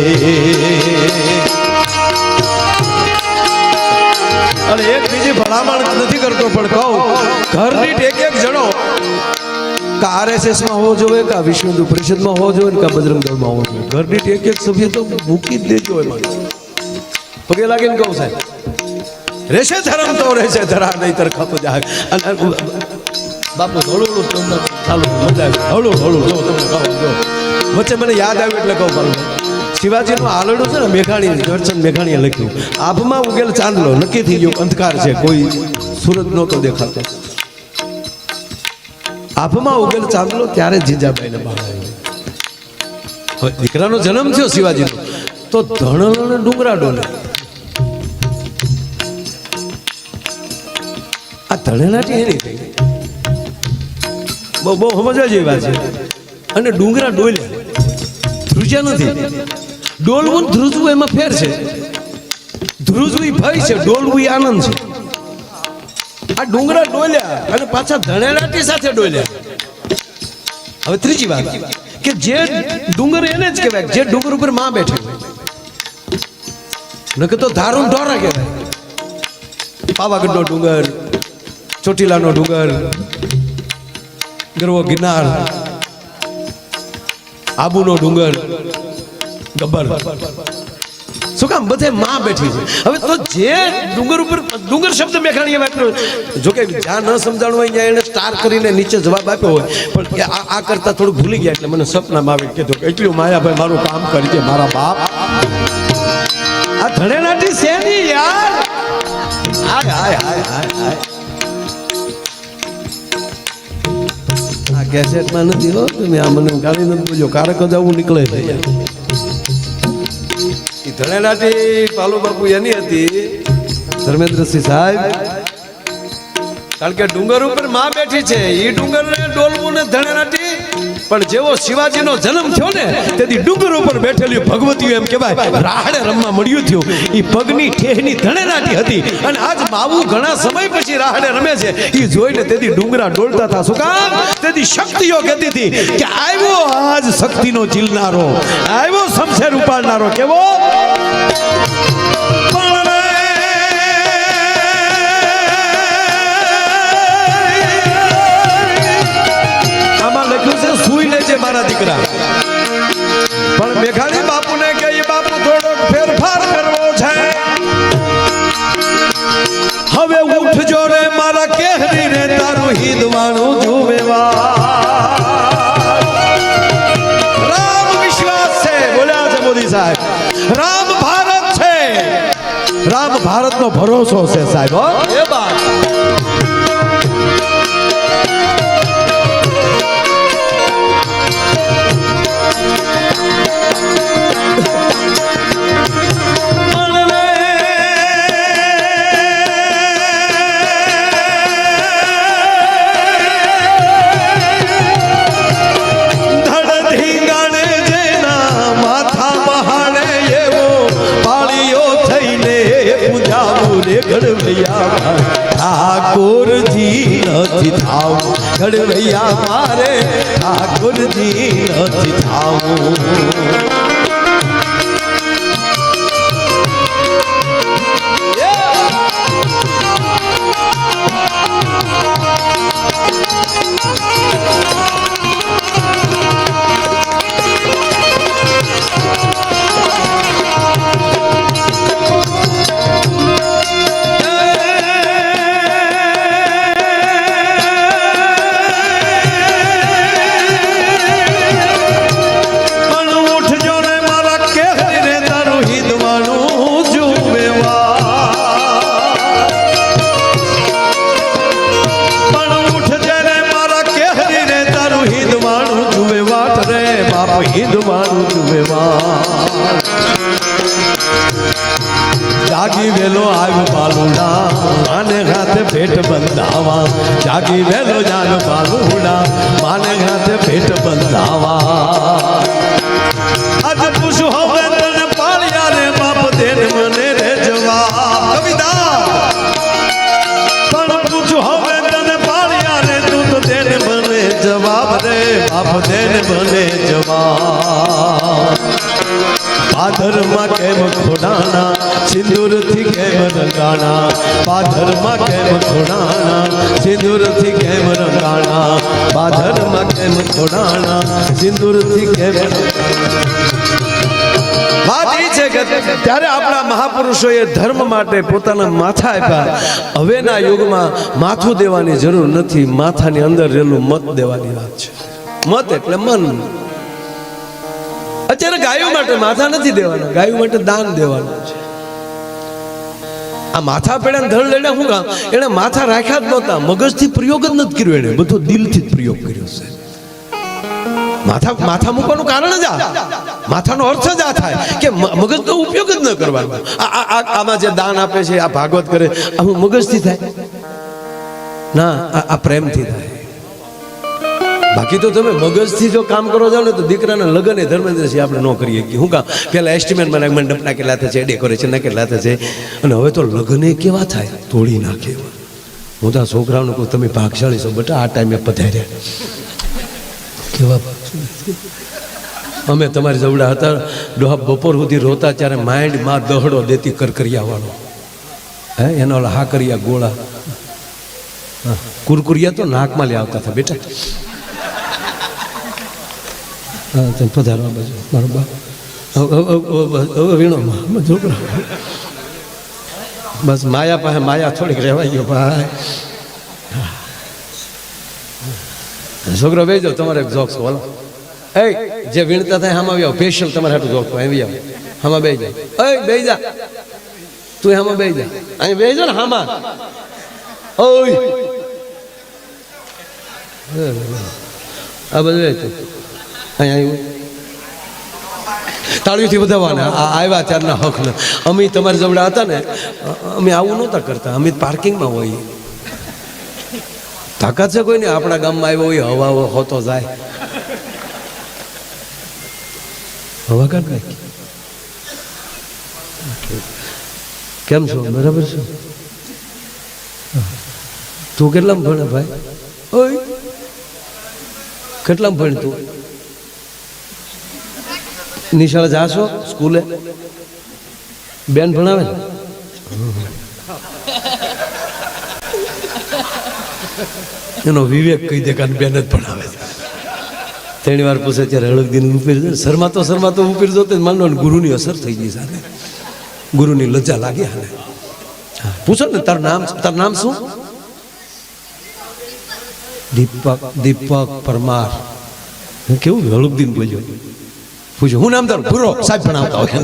અને એક બીજી ભલામણ નથી કરતો પણ કહું, ઘરની એક જણો કે RSS માં હોવો જોઈએ, કે વિશ્વ હિન્દુ પરિષદમાં હોવો જોઈએ, કે બજરંગ દળમાં હોવો જોઈએ. ઘરની એક સભ્ય તો મૂકી જ દેજો એમાં. પગે લાગીને કહું સાહેબ, રહેશે ધર્મ તો રહેશે ધરા, નહીં તરખા તો જાય. બાપુ હળું ચાલુ મજા આવી, હળું જો તમને કહું જો વચ્ચે મને યાદ આવ્યું એટલે કહું. બાલુ શિવાજીનું આલડું છે ને, મેઘાણી દર્શન મેઘાણીએ લખ્યું, આભમાં ઉગેલ ચાંદલો નક્કી થઈ ગયો અંધકાર છે, કોઈ સૂરજ નહોતો દેખાતો. આભમાં ઉગેલ ચાંદલો ત્યારે જીજાબાઈને બહાર આવ્યો. દીકરાનો જન્મ થયો શિવાજીનો તો ધણ ડુંગરા ડોલે. આ ધણેલાટી એની થઈ બહુ સમજવા જેવી વાત છે. અને ડુંગરા ડોલ્યા, ધ્રુજ્યા નથી. ડોલવું ધ્રુજવું એમાં ફેર છે. ધ્રુજવું ભય છે, ડોલવું આનંદ છે. આ ડુંગરા ડોલ્યા અને પાછા ધણેલાટી સાથે ડોલ્યા. હવે ત્રીજી વાત કે જે ડુંગર એને જ કહેવાય જે ડુંગર ઉપર માં બેઠી હોય. નકર તો ધારું ઢોરા કહેવાય. પાવાગઢનો ડુંગર, ચોટીલાનો ડુંગર, ગરવો ગિરનાર, આબુનો ડુંગર, ગબ્બર, શું કામ બધે માં બેઠી છે. હવે તો જે ડુંગર ઉપર ડુંગર શબ્દ મેઘાણીએ વાપર્યો, જો કે જ્યાં ન સમજાણું હોય ત્યાં એને સ્ટાર કરીને નીચે જવાબ આપ્યો હોય, પણ આ કરતા થોડું ભૂલી ગયા એટલે મને સપનામાં આવી કીધું કે એટલું માયાભાઈ મારું કામ કરજે મારા બાપ. આ ધણેલાટી શેની યાર. હાય હાય હાય હાય હાય. આ કેસેટમાં નથી હો તમે, આ મને ગાડી નથી બોલ્યો, કારક જ આવું નીકળે છે. ધણેલાટી પાલુ બાપુ એની હતી ધર્મેન્દ્રસિંહ સાહેબ, કારણ કે ડુંગર ઉપર માં બેઠી છે એ ડુંગર ને ડોલવું ને ધણેલાટી. પણ જેવો શિવાજીનો જન્મ થયો ને તેથી ડુંગર ઉપર બેઠેલી ભગવતીઓ એમ કહેવાય રાહડે રમવા મળ્યું થયું. એ પગની ઠેહની ધણેલાટી હતી અને આજ માવું ઘણા સમય પછી રાહડે રમે છે એ જોઈને તેથી ડુંગરા ડોલતા હતા. શું કામ? તેથી શક્તિઓ કહેતી હતી કે આવ્યો આજ શક્તિનો ચીલનારો, આવ્યો શમશેર ઉપાડનારો. કેવો? સુઈ લેજે મારા દીકરા. પણ મેઘાણી બાપુને કે બાપુ થોડોક ફેરફાર કરવો છે. હવે ઉઠજો રે મારા કેહરી રે તારું હિંદવાણું જુવેવા. રામ વિશ્વાસ છે, બોલ્યા છે મોદી સાહેબ. રામ ભારત છે, રામ ભારતનો ભરોસો છે સાહેબ. એ વાત ઠાકોરજી નથી થાવું, ઘડવૈયા મારે ઠાકોરજી નથી થાવું. જાગી વેલો આવ્યો બાલુડા માને હાથે ભેટ બંધાવા. જાગી વેલો જાગ બાલુડા માને હાથે ભેટ બંધાવા. આજ પૂછું હવે તને પાળ્યા રે બાપ દેન મને રે જવાબ. કવિતા પણ પૂછું હવે તને પાળ્યા રે તું તો દેન મને જવાબ રે બાપ દેન મને જવાબ. પાધરમાં કેમ ખોડાના સિંદૂરથી કેમ રંગાણા. પાધરમાં કેમ ખોડાના સિંદૂરથી કેમ રંગાણા. પાધરમાં કેમ ખોડાના સિંદૂરથી કેમ. વાત એ છે કે ત્યારે આપણા મહાપુરુષોએ ધર્મ માટે પોતાના માથા આપ્યા. હવેના યુગમાં માથું દેવાની જરૂર નથી, માથાની અંદર રહેલું મત દેવાની વાત છે. મત એટલે મન. અત્યારે ગાયો માટે માથા નથી દેવાના, ગાયો માટે દાન દેવાનું છે. આ માથા પેડા ધડ લેડા શું કામ? એને માથા રાખ્યા જ નહોતા, મગજથી પ્રયોગ જ નથી કર્યો, એને બધો દિલથી જ પ્રયોગ કર્યો છે. માથા મૂકવાનું કારણ જ આ, માથાનો અર્થ જ આ થાય કે મગજનો ઉપયોગ જ ન કરવાનો. આમાં જે દાન આપે છે, આ ભાગવત કરે, આ હું મગજથી થાય ના, આ પ્રેમથી થાય. બાકી તો તમે મગજથી જો કામ કરો જાવ ને તો દીકરાના લગ્ન એ ધર્મેન્દ્રસિંહ આપણે ન કરીએ. શું કામ? પેલા એસ્ટિમેટમાં મંડપના કેટલા થશે, ડેકોરેશનના કેટલા થશે, અને હવે તો લગ્ન કેવા થાય, તોડી નાખે. હું તો આ છોકરાઓને કહું તમે ભાગશાળી છો બેટા, આ ટાઈમે પધાર્યા. કેવા ભાગશાળી. અમે તમારી જવડા હતા ડોહા બપોર સુધી રોતા ત્યારે માઇન્ડ માં દહડો દેતી કરકરિયા વાળો, હે એનો ઓલા હાકરિયા ગોળા, કુરકુરિયા તો નાકમાં લઈ આવતા હતા બેટા. હા તમે પધારવા બાજુ મારો બાપ હવે વીણો છોકરા. બસ માયા પાસે માયા થોડીક રહેવાય ગયો ભાઈ. છોકરો બેસજો, તમારે એક જોક્સ બોલો. એ જે વીણતા થાય આમાં આવી આવો, સ્પેશિયલ તમારે હાટું જોક્સ આવી આવો. આમાં બેસી જાય. એ બેસી જા, તું આમાં બેસી જા, અહીં બેસી જા ને આમાં. ઓય આ બધું અહીં આવ્યું તાળીઓથી વધારવાના. આવ્યા ત્યારના હક ને અમે તમારી જવડા હતા ને, અમે આવું નહોતા કરતા. અમે પાર્કિંગમાં હોઈએ. તાકાત છે કોઈ ને આપણા ગામમાં આવ્યો હોય હવા હોતો જાય. હવા કાઢ નાખી. કેમ છો? બરાબર છે. તું કેટલામાં ભણે ભાઈ? ઓય કેટલામાં ભણ તું? નિશાળે જાશો સ્કૂલે? બેન ભણાવે ને? એનો વિવેક કહી દે કે બેન જ ભણાવે છે. ત્રણ વાર પૂછે ત્યારે હળગદીને ઉપીર શરમાતો ઉપીર જોતે માનો ગુરુની અસર થઈ ગઈ સાથે, ગુરુની લજ્જા લાગી. હાલે પૂછો ને તારું નામ શું? દીપક પરમાર. કેવું હળગદીન બોલ્યો. પૂછ્યું હું નામ તારું? પૂરો સાહેબ ભણાવતા હોય.